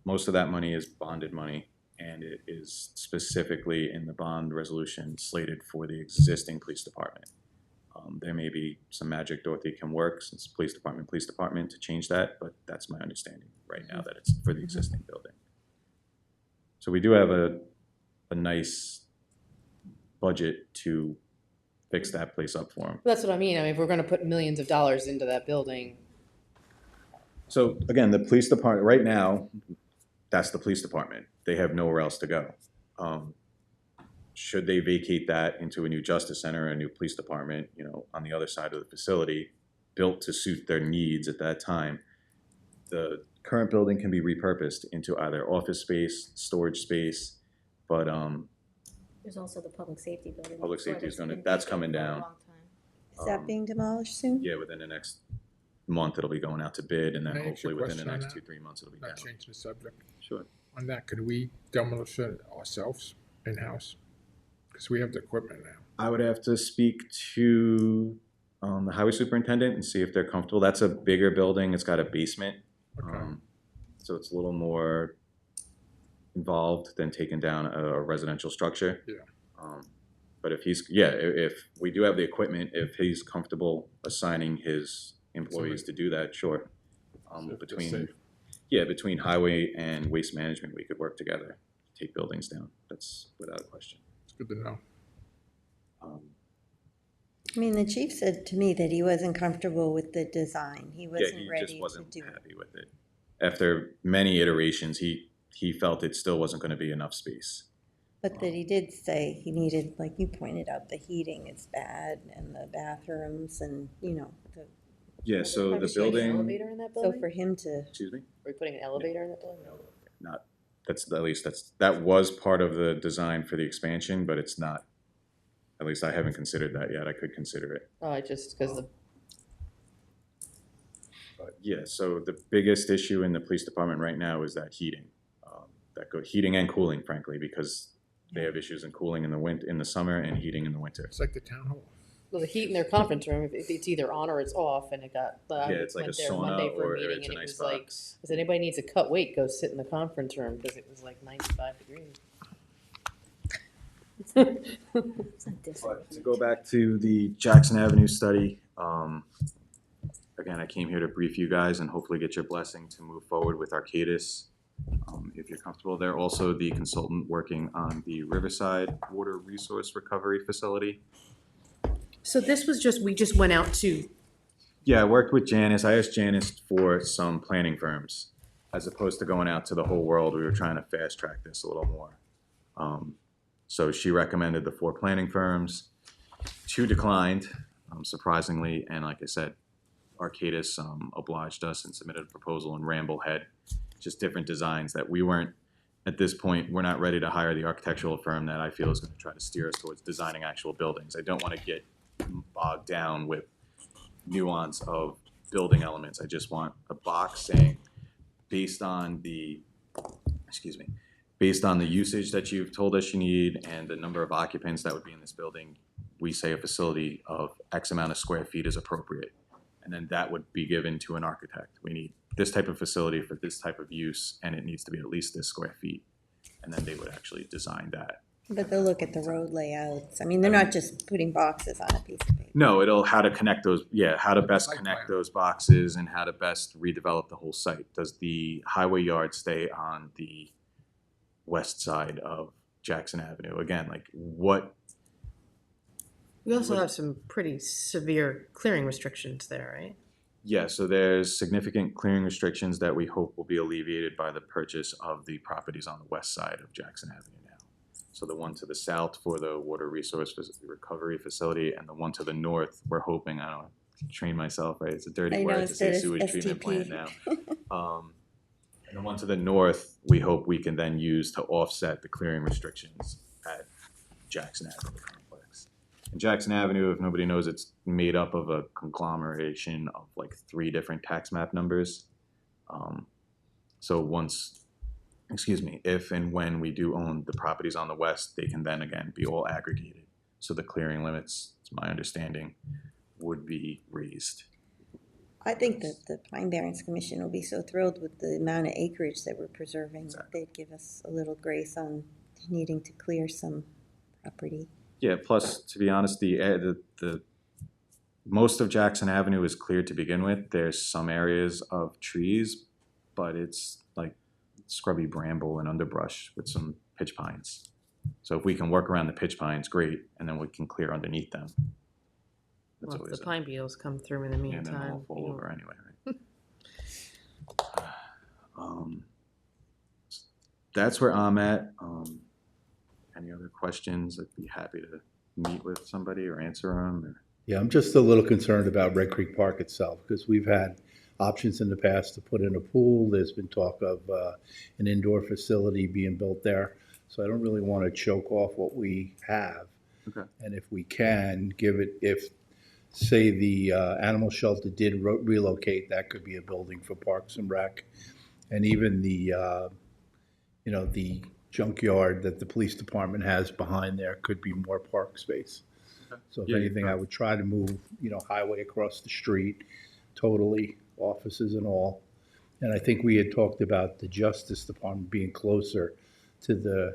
I: most of that money is bonded money, and it is specifically in the bond resolution slated for the existing police department. There may be some magic Dorothy can work, since police department, to change that, but that's my understanding right now, that it's for the existing building. So we do have a nice budget to fix that place up for them.
F: That's what I mean. I mean, if we're gonna put millions of dollars into that building,
I: So again, the police department, right now, that's the police department. They have nowhere else to go. should they vacate that into a new justice center or a new police department, on the other side of the facility, built to suit their needs at that time, the current building can be repurposed into either office space, storage space, but
H: There's also the public safety building.
I: Public
H: next door
I: safety is
H: that's
I: gonna-
H: been
I: that's
H: vacant
I: coming
H: for a
I: down.
H: long time.
A: Is that being demolished soon?
I: yeah, within the next month it'll be going out to bid, and then
E: Can I ask you
I: hopefully
E: a
I: within the
E: question on
I: next
E: that?
I: 2-3 months it'll be down.
E: Not changing the subject.
I: Sure.
E: On that, could we demolish it ourselves in-house? Because we have the equipment now.
I: I would have to speak to the highway superintendent and see if they're comfortable. That's a bigger building. It's got a basement.
E: Okay.
I: So it's a little more involved than taking down a residential structure.
E: Yeah.
I: But if we do have the equipment, if he's comfortable assigning his employees to do that, sure.
E: So it's
I: Between
E: safe.
I: between highway and waste management, we could work together, take buildings down. That's without a question.
E: It's good to know.
A: I mean, the chief said to me that he wasn't comfortable with the design. He
I: Yeah,
A: wasn't
I: he
A: ready
I: just
A: to
I: wasn't
A: do it.
I: happy with it. After many iterations, he felt it still wasn't going to be enough space.
A: But that he did say he needed, like you pointed out, the heating is bad and the bathrooms and,
I: Yeah, so
F: Are
I: the
F: we putting an
I: building,
F: elevator in that
A: so
F: building?
A: for him to,
I: excuse me,
F: Are we putting an elevator in that building?
I: not, that was part of the design for the expansion, but it's not. At least I haven't considered that yet. I could consider it.
F: Oh, because
I: But yeah, so the biggest issue in the police department right now is that heating. Heating and cooling, frankly, because they have issues in cooling in the summer and heating in the winter.
E: It's like the town hall.
F: well, the heat in their conference room, if it's either on or it's off, and it got. I
I: Yeah, it's like a
F: went there
I: sauna
F: Monday for a
I: or
F: meeting,
I: it's
F: and
I: an
F: it
I: ice
F: was like,
I: box.
F: if anybody needs to cut weight, go sit in the conference room because it was like 95 degrees.
H: It's not this.
I: But to go back to the Jackson Avenue study, again, I came here to brief you guys and hopefully get your blessing to move forward with Arcadis. If you're comfortable, they're also the consultant working on the Riverside Water Resource Recovery Facility.
C: So this was we just went out to,
I: Yeah, I worked with Janice. I asked Janice for some planning firms. As opposed to going out to the whole world, we were trying to fast track this a little more. So she recommended the 4 planning firms. 2 declined, surprisingly, and like I said, Arcadis obliged us and submitted a proposal in Ramblehead, just different designs that we weren't, at this point, we're not ready to hire the architectural firm that I feel is going to try to steer us towards designing actual buildings. I don't want to get bogged down with nuance of building elements. I just want a box saying, based on the usage that you've told us you need and the number of occupants that would be in this building, we say a facility of X amount of square feet is appropriate. And then that would be given to an architect. We need this type of facility for this type of use, and it needs to be at least this square feet. And then they would actually design that.
A: but they'll look at the road layouts. I mean, they're not just putting boxes on a piece of paper.
I: No, it'll how to connect those, how to best
E: Site
I: connect
E: plan.
I: those boxes and how to best redevelop the whole site. Does the highway yard stay on the west side of Jackson Avenue? Again, like what,
C: we also have some pretty severe clearing restrictions there, right?
I: yeah, so there's significant clearing restrictions that we hope will be alleviated by the purchase of the properties on the west side of Jackson Avenue now. So the one to the south for the water resource recovery facility, and the one to the north, we're hoping, I don't know, train myself, right? It's a dirty
A: I know,
I: word to
A: instead
I: say
A: of
I: sewage treatment plant
A: STP.
I: now. And the one to the north, we hope we can then use to offset the clearing restrictions at Jackson Avenue complex. And Jackson Avenue, if nobody knows, it's made up of a conglomeration of like 3 different tax map numbers. So if and when we do own the properties on the west, they can then again be all aggregated. So the clearing limits, it's my understanding, would be raised.
A: I think that the Pine Barrens Commission will be so thrilled with the amount of acreage that we're preserving.
I: Exactly.
A: They'd give us a little grace on needing to clear some property.
I: Yeah, plus, to be honest, the most of Jackson Avenue is cleared to begin with. There's some areas of trees, but it's like scrubby bramble and underbrush with some pitch pines. So if we can work around the pitch pines, great, and then we can clear underneath them. That's
C: Well, if
I: always
C: the pine beetles come through in the
I: and then they'll
C: meantime.
I: all fall
C: you know.
I: over anyway, right? That's where I'm at. any other questions, I'd be happy to meet with somebody or answer them.
J: Yeah, I'm just a little concerned about Red Creek Park itself, because we've had options in the past to put in a pool. There's been talk of an indoor facility being built there. So I don't really want to choke off what we have.
I: Okay.
J: And if we can, give it, if, say, the animal shelter did relocate, that could be a building for Parks and Rec. And even the, the junkyard that the police department has behind there could be more park space. So if
I: Yeah,
J: anything, I would try to move, highway across the street, totally, offices and all. And I think we had talked about the Justice Department being closer to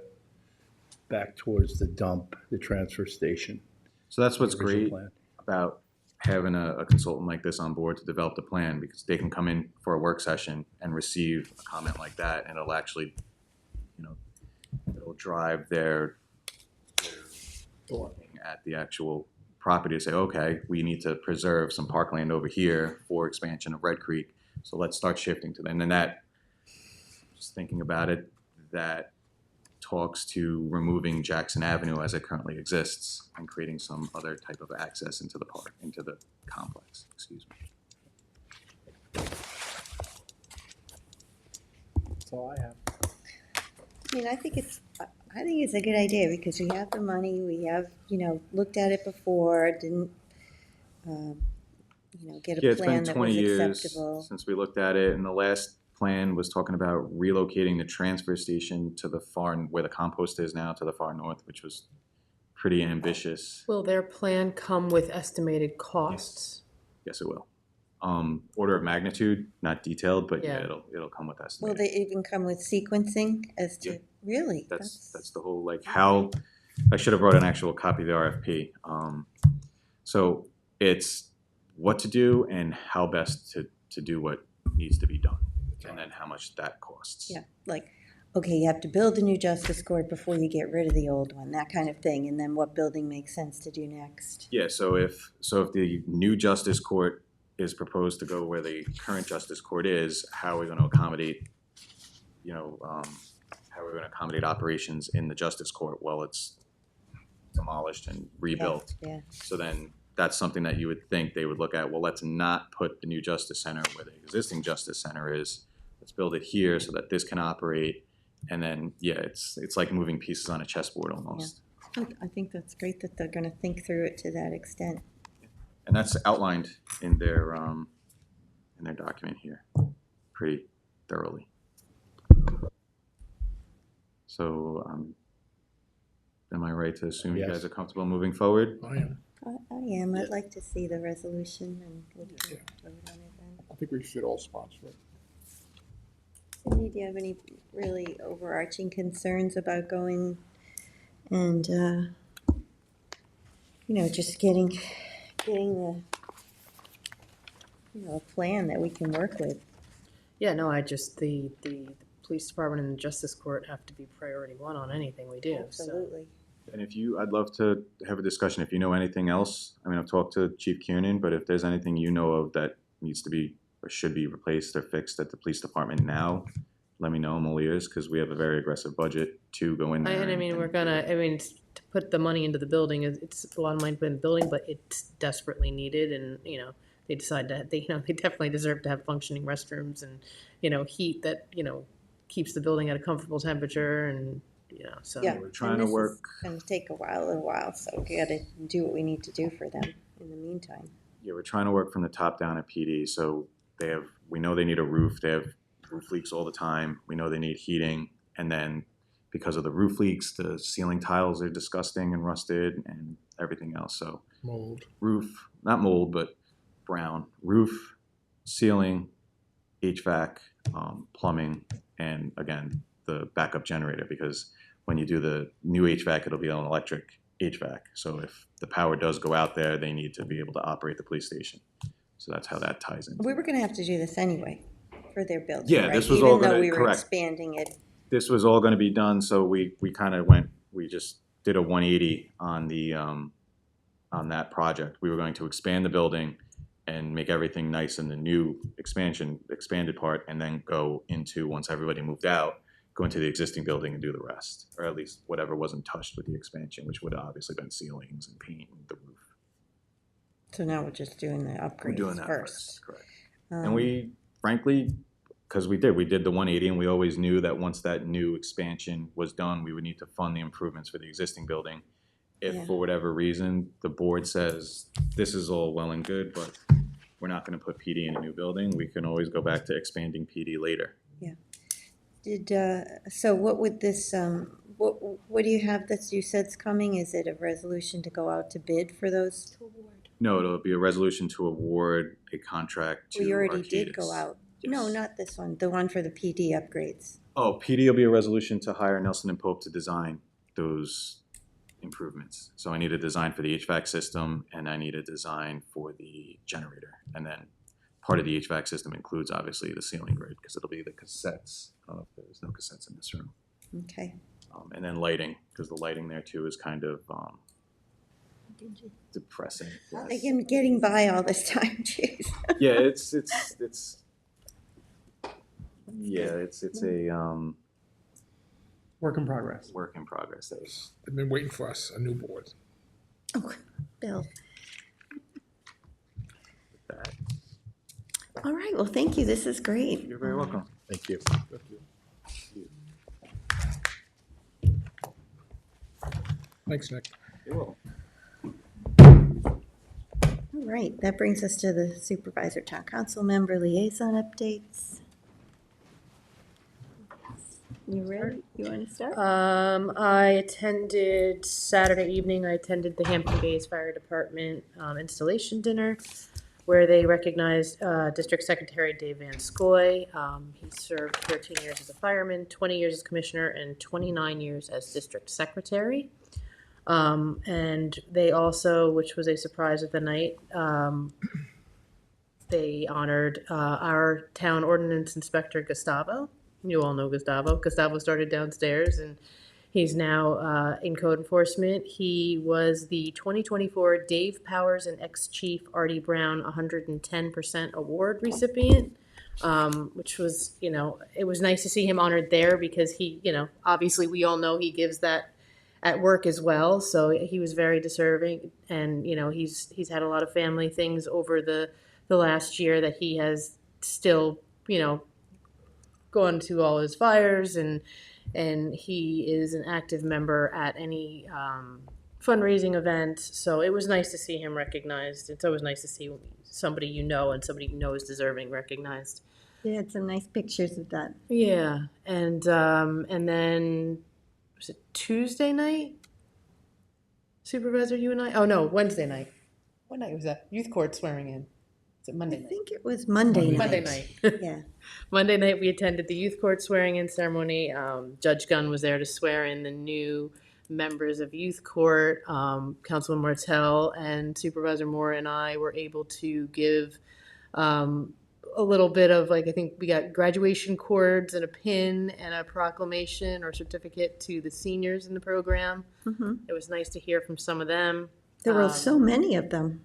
J: back towards the dump, the transfer station.
I: So that's what's
J: The original
I: great
J: plan.
I: about having a consultant like this on board to develop the plan, because they can come in for a work session and receive a comment like that, and it'll actually, it'll drive their looking at the actual property to say, okay, we need to preserve some parkland over here for expansion of Red Creek, so let's start shifting to that. And then that, just thinking about it, that talks to removing Jackson Avenue as it currently exists and creating some other type of access into the park, into the complex, excuse me.
B: That's all I have.
A: I mean, I think it's a good idea because we have the money, we have, looked at it before, didn't, get
I: Yeah,
A: a
I: it's been
A: plan that
I: 20
A: was
I: years
A: acceptable.
I: since we looked at it, and the last plan was talking about relocating the transfer station to the far, where the compost is now, to the far north, which was pretty ambitious.
C: Will their plan come with estimated costs?
I: Yes, it will. Order of magnitude, not detailed, but yeah,
C: Yeah.
I: it'll come with
A: Will
I: estimated.
A: they even come with sequencing as to,
I: Yeah.
A: really?
I: That's the whole, like, how, I should have brought an actual copy of the RFP. So it's what to do and how best to do what needs to be done, and then how much that costs.
A: Yeah, like, okay, you have to build a new justice court before you get rid of the old one, that kind of thing, and then what building makes sense to do next?
I: Yeah, so if the new justice court is proposed to go where the current justice court is, how are we going to accommodate, how are we going to accommodate operations in the justice court while it's demolished and rebuilt?
A: Yeah,
I: So then that's something that you would think they would look at. Well, let's not put the new justice center where the existing justice center is. Let's build it here so that this can operate. And then, yeah, it's like moving pieces on a chessboard almost.
A: I think that's great that they're gonna think through it to that extent.
I: And that's outlined in their document here pretty thoroughly. So, am I right to assume you
J: Yes.
I: guys are comfortable moving forward?
E: I am.
A: I am, I'd like to see the resolution and we can vote on it then.
E: I think we should all sponsor it.
A: Cindy, do you have any really overarching concerns about going and, just getting the, a plan that we can work with?
C: Yeah, no, the police department and the justice court have to be priority one on anything we do, so.
A: Absolutely.
I: And I'd love to have a discussion. If you know anything else, I mean, I've talked to Chief Kiernan, but if there's anything you know of that needs to be or should be replaced or fixed at the police department now, let me know. I'm all ears, because we have a very aggressive budget to go in there.
C: And I mean, to put the money into the building, it's a lot of money to put in the building, but it's desperately needed, and, they decide that they definitely deserve to have functioning restrooms and, heat that, keeps the building at a comfortable temperature, and, so.
A: Yeah.
I: We're trying
A: And
I: to
A: this
I: work.
A: is gonna take a little while, so we gotta do what we need to do for them in the meantime.
I: Yeah, we're trying to work from the top down at PD. So we know they need a roof. They have roof leaks all the time. We know they need heating. And then because of the roof leaks, the ceiling tiles are disgusting and rusted and everything else. So
E: Mold.
I: roof, not mold, but brown. Roof, ceiling, HVAC, plumbing, and again, the backup generator, because when you do the new HVAC, it'll be on electric HVAC. So if the power does go out there, they need to be able to operate the police station. So that's how that ties in.
A: We were gonna have to do this anyway for their building,
I: Yeah,
A: right?
I: this was all
A: Even though
I: gonna-
A: we were
I: correct.
A: expanding it.
I: This was all going to be done, so we kind of we just did a 180 on the on that project. We were going to expand the building and make everything nice in the new expanded part, and then go into, once everybody moved out, go into the existing building and do the rest, or at least whatever wasn't touched with the expansion, which would have obviously been ceilings and paint and the roof.
A: So now we're just doing the
I: We're doing
A: upgrades
I: that
A: first.
I: correct. And
A: Um,
I: we, frankly, because we did the 180, and we always knew that once that new expansion was done, we would need to fund the improvements for the existing building. If
A: Yeah.
I: for whatever reason, the board says, this is all well and good, but we're not gonna put PD in a new building, we can always go back to expanding PD later.
A: So what would this, what do you have that you said's coming? Is it a resolution to go out to bid for those?
I: No, it'll be a resolution to award a contract to
A: We already did go
I: Arcadis.
A: out. No,
I: Yes.
A: not this one, the one for the PD upgrades.
I: Oh, PD will be a resolution to hire Nelson and Pope to design those improvements. So I need a design for the HVAC system, and I need a design for the generator. And then part of the HVAC system includes obviously the ceiling grid, because it'll be the cassettes. I don't know if there's no cassettes in this room.
A: Okay.
I: And then lighting, because the lighting there too is kind of depressing.
A: Like
I: Yes.
A: I'm getting by all this time, jeez.
I: Yeah, it's a
B: Work in progress.
I: work in progress. There's
E: They've been waiting for us, a new board.
A: Oh, Bill.
I: that.
A: All right, well, thank you, this is great.
I: You're very welcome.
J: Thank you.
E: Thanks, Nick.
I: You're welcome.
A: All right, that brings us to the supervisor town council member liaison updates. You ready? You want to start?
C: I attended Saturday evening. I attended the Hampton Bays Fire Department installation dinner, where they recognized District Secretary Dave Van Scoy. He served 13 years as a fireman, 20 years as commissioner, and 29 years as district secretary. And they also, which was a surprise of the night, they honored our town ordinance inspector, Gustavo. You all know Gustavo. Gustavo started downstairs, and he's now in code enforcement. He was the 2024 Dave Powers and ex-chief Artie Brown 110% award recipient, which was, it was nice to see him honored there because he, obviously we all know he gives that at work as well. So he was very deserving, and he's had a lot of family things over the last year that he has still gone to all his fires, and he is an active member at any fundraising event. So it was nice to see him recognized. It's always nice to see somebody and somebody is deserving recognized.
A: They had some nice pictures of that.
C: Yeah, and then was it Tuesday night? Supervisor, you and I? Oh no, Wednesday night. What night was that? Youth court swearing in. Is it Monday
A: I
C: night?
A: think it was Monday night.
C: Monday night.
A: Yeah.
C: Monday night, we attended the youth court swearing-in ceremony. Judge Gunn was there to swear in the new members of youth court. Councilman Martell and Supervisor Moore and I were able to give a little bit of, I think we got graduation cords and a pin and a proclamation or certificate to the seniors in the program.
A: Mhm.
C: It was nice to hear from some of them.
A: There were so many of them.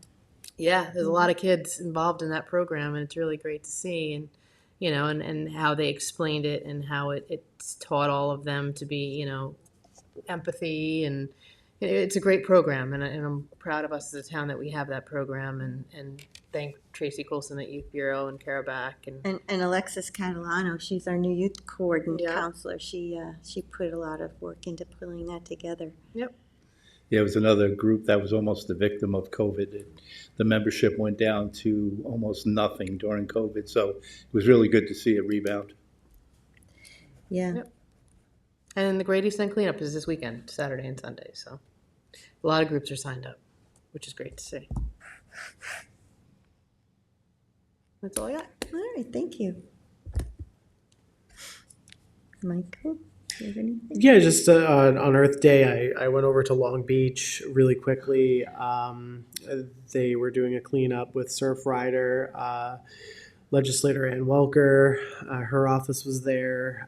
C: Yeah, there's a lot of kids involved in that program, and it's really great to see, and and how they explained it, and how it's taught all of them to be empathy, and it's a great program, and I'm proud of us as a town that we have that program, and thank Tracy Colson at Youth Bureau and Kara Back and
A: And Alexis Catalano, she's our new youth coordinator
C: Yeah.
A: counselor. She put a lot of work into pulling that together.
J: Yeah, it was another group that was almost the victim of COVID. The membership went down to almost nothing during COVID, so it was really good to see a rebound.
A: Yeah.
C: Yep. And the Great East End cleanup is this weekend, Saturday and Sunday, so a lot of groups are signed up, which is great to see. That's all I got.
A: All right, thank you. Michael, do you have anything?
B: Yeah, just on Earth Day, I went over to Long Beach really quickly. They were doing a cleanup with Surf Rider, legislator Ann Welker. Her office was there.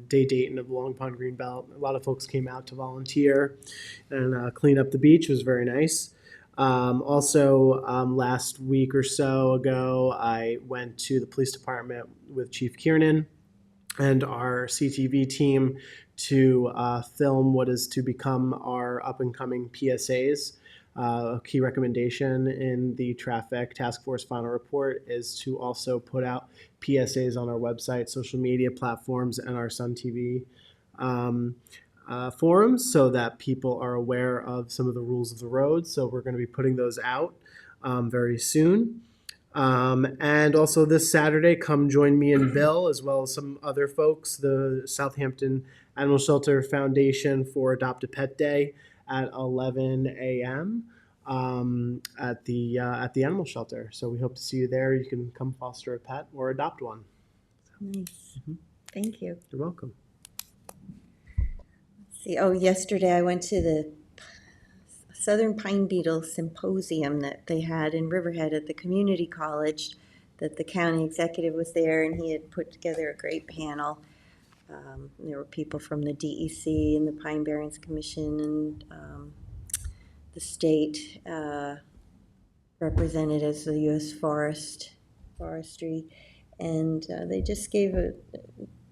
B: Day Dayton of Long Pond Greenbelt. A lot of folks came out to volunteer and clean up the beach. It was very nice. Also, last week or so ago, I went to the police department with Chief Kiernan. and our CTV team to film what is to become our up-and-coming PSAs. A key recommendation in the traffic task force final report is to also put out PSAs on our website, social media platforms, and our Sun TV forums so that people are aware of some of the rules of the road. So we're going to be putting those out very soon. And also this Saturday, come join me and Bill, as well as some other folks, the Southampton Animal Shelter Foundation for Adopt a Pet Day at 11 a.m. At the animal shelter. So we hope to see you there. You can come foster a pet or adopt one.
A: Nice. Thank you.
B: You're welcome.
A: See, yesterday I went to the Southern Pine Beetle Symposium that they had in Riverhead at the community college, that the county executive was there, and he had put together a great panel. There were people from the DEC and the Pine Barrens Commission and the state representatives of the U.S. Forestry, and they just gave a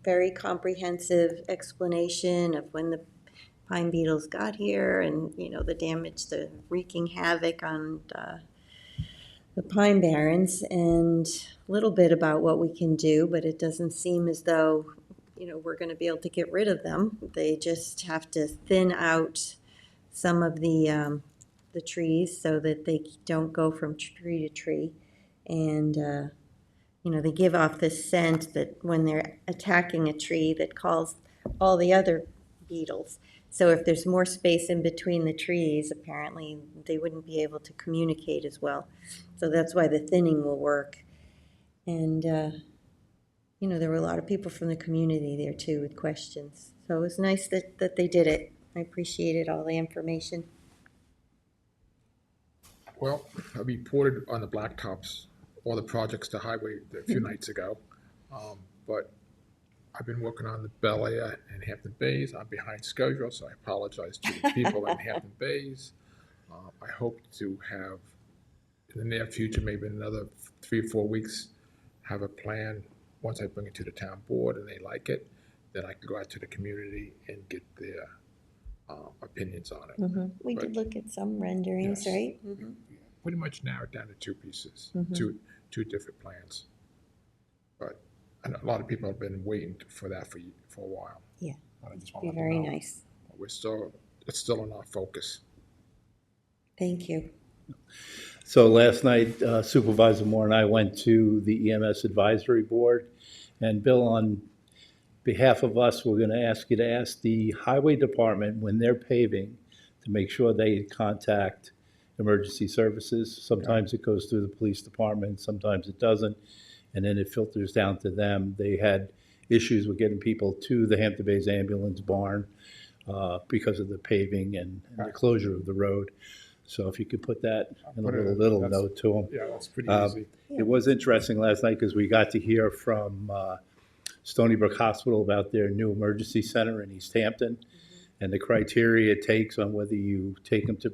A: very comprehensive explanation of when the pine beetles got here and, the damage, the wreaking havoc on the pine barrens, and a little bit about what we can do, but it doesn't seem as though, we're going to be able to get rid of them. They just have to thin out some of the trees so that they don't go from tree to tree. And, they give off this scent that when they're attacking a tree that calls all the other beetles. So if there's more space in between the trees, apparently they wouldn't be able to communicate as well. So that's why the thinning will work. And, there were a lot of people from the community there too with questions. So it was nice that they did it. I appreciated all the information.
E: Well, I reported on the blacktops, all the projects to highway a few nights ago. But I've been working on the Bel Air and Hampton Bays. I'm behind schedule, so I apologize to the people in Hampton Bays. I hope to have, in the near future, maybe in another 3 or 4 weeks, have a plan. Once I bring it to the town board and they like it, then I can go out to the community and get their opinions on it.
A: Mm-hmm. We did look at some renderings,
E: Yes.
A: right? Mm-hmm.
E: Pretty much narrowed down to 2 pieces, two different plans. But a lot of people have been waiting for that for a while.
A: Yeah,
E: I just
A: be
E: want to
A: very
E: know.
A: nice.
E: It's still in our focus.
A: Thank you.
J: So last night Supervisor Moore and I went to the EMS Advisory Board, and Bill, on behalf of us, we're going to ask you to ask the Highway Department when they're paving to make sure they contact emergency services. Sometimes it goes through the police department, sometimes it doesn't, and then it filters down to them. They had issues with getting people to the Hampton Bays ambulance barn because of the paving and the closure of the road. So if you could put that in a little note to them.
E: Yeah, that's pretty easy.
J: It was interesting last night because we got to hear from Stony Brook Hospital about their new emergency center in East Hampton, and the criteria it takes on whether you take them to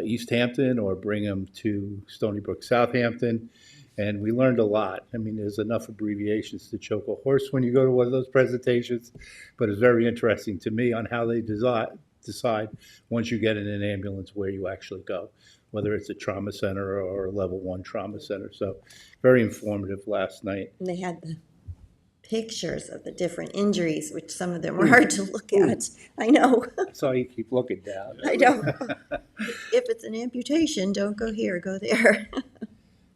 J: East Hampton or bring them to Stony Brook, Southampton. And we learned a lot. I mean, there's enough abbreviations to choke a horse when you go to one of those presentations, but it's very interesting to me on how they decide once you get in an ambulance where you actually go, whether it's a trauma center or a level 1 trauma center. So very informative last night.
A: And they had the pictures of the different injuries, which some of them were hard to look at. I know.
J: So you keep looking down.
A: I know. If it's an amputation, don't go here, go there.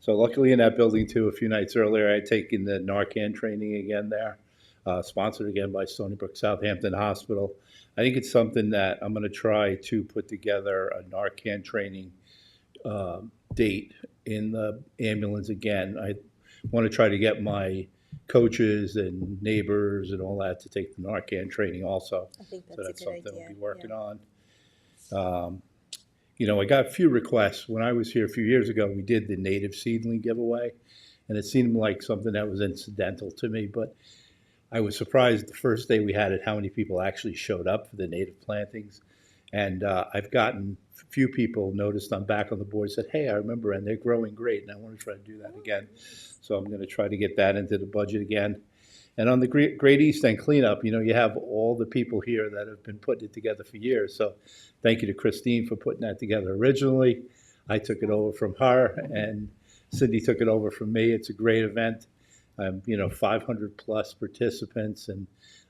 J: So luckily in that building too, a few nights earlier, I had taken the Narcan training again there, sponsored again by Stony Brook Southampton Hospital. I think it's something that I'm going to try to put together a Narcan training date in the ambulance again. I want to try to get my coaches and neighbors and all that to take the Narcan training also.
A: I think
J: So
A: that's
J: that's
A: a good
J: something
A: idea.
J: we'll be working on. I got a few requests. When I was here a few years ago, we did the native seedling giveaway, and it seemed like something that was incidental to me, but I was surprised the first day we had it how many people actually showed up for the native plantings. And I've gotten a few people noticed I'm back on the board, said, hey, I remember, and they're growing great, and I want to try to do that again. So I'm going to try to get that into the budget again. And on the Great East End cleanup, you have all the people here that have been putting it together for years. So thank you to Christine for putting that together originally. I took it over from her, and Cindy took it over from me. It's a great event. 500 plus participants, and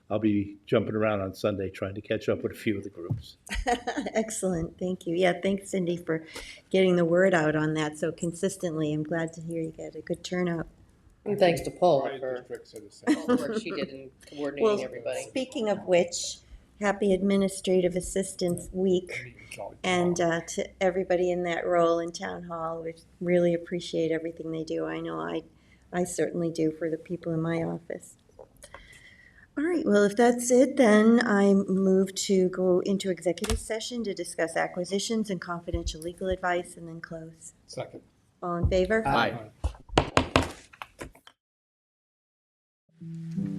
J: I'll be jumping around on Sunday trying to catch up with a few of the groups.
A: Excellent, thank you. Yeah, thanks Cindy for getting the word out on that so consistently. I'm glad to hear you get a good turnout.
F: And thanks to Paula
E: My
F: for
E: district said the
F: all
E: same.
F: the work she did in
A: Well,
F: coordinating everybody.
A: speaking of which, happy Administrative Assistance Week. And to everybody in that role in Town Hall, we really appreciate everything they do. I know I certainly do for the people in my office. All right, well, if that's it, then I move to go into executive session to discuss acquisitions and confidential legal advice and then close.
E: Second.
A: All in favor?
D: Aye.
E: Aye.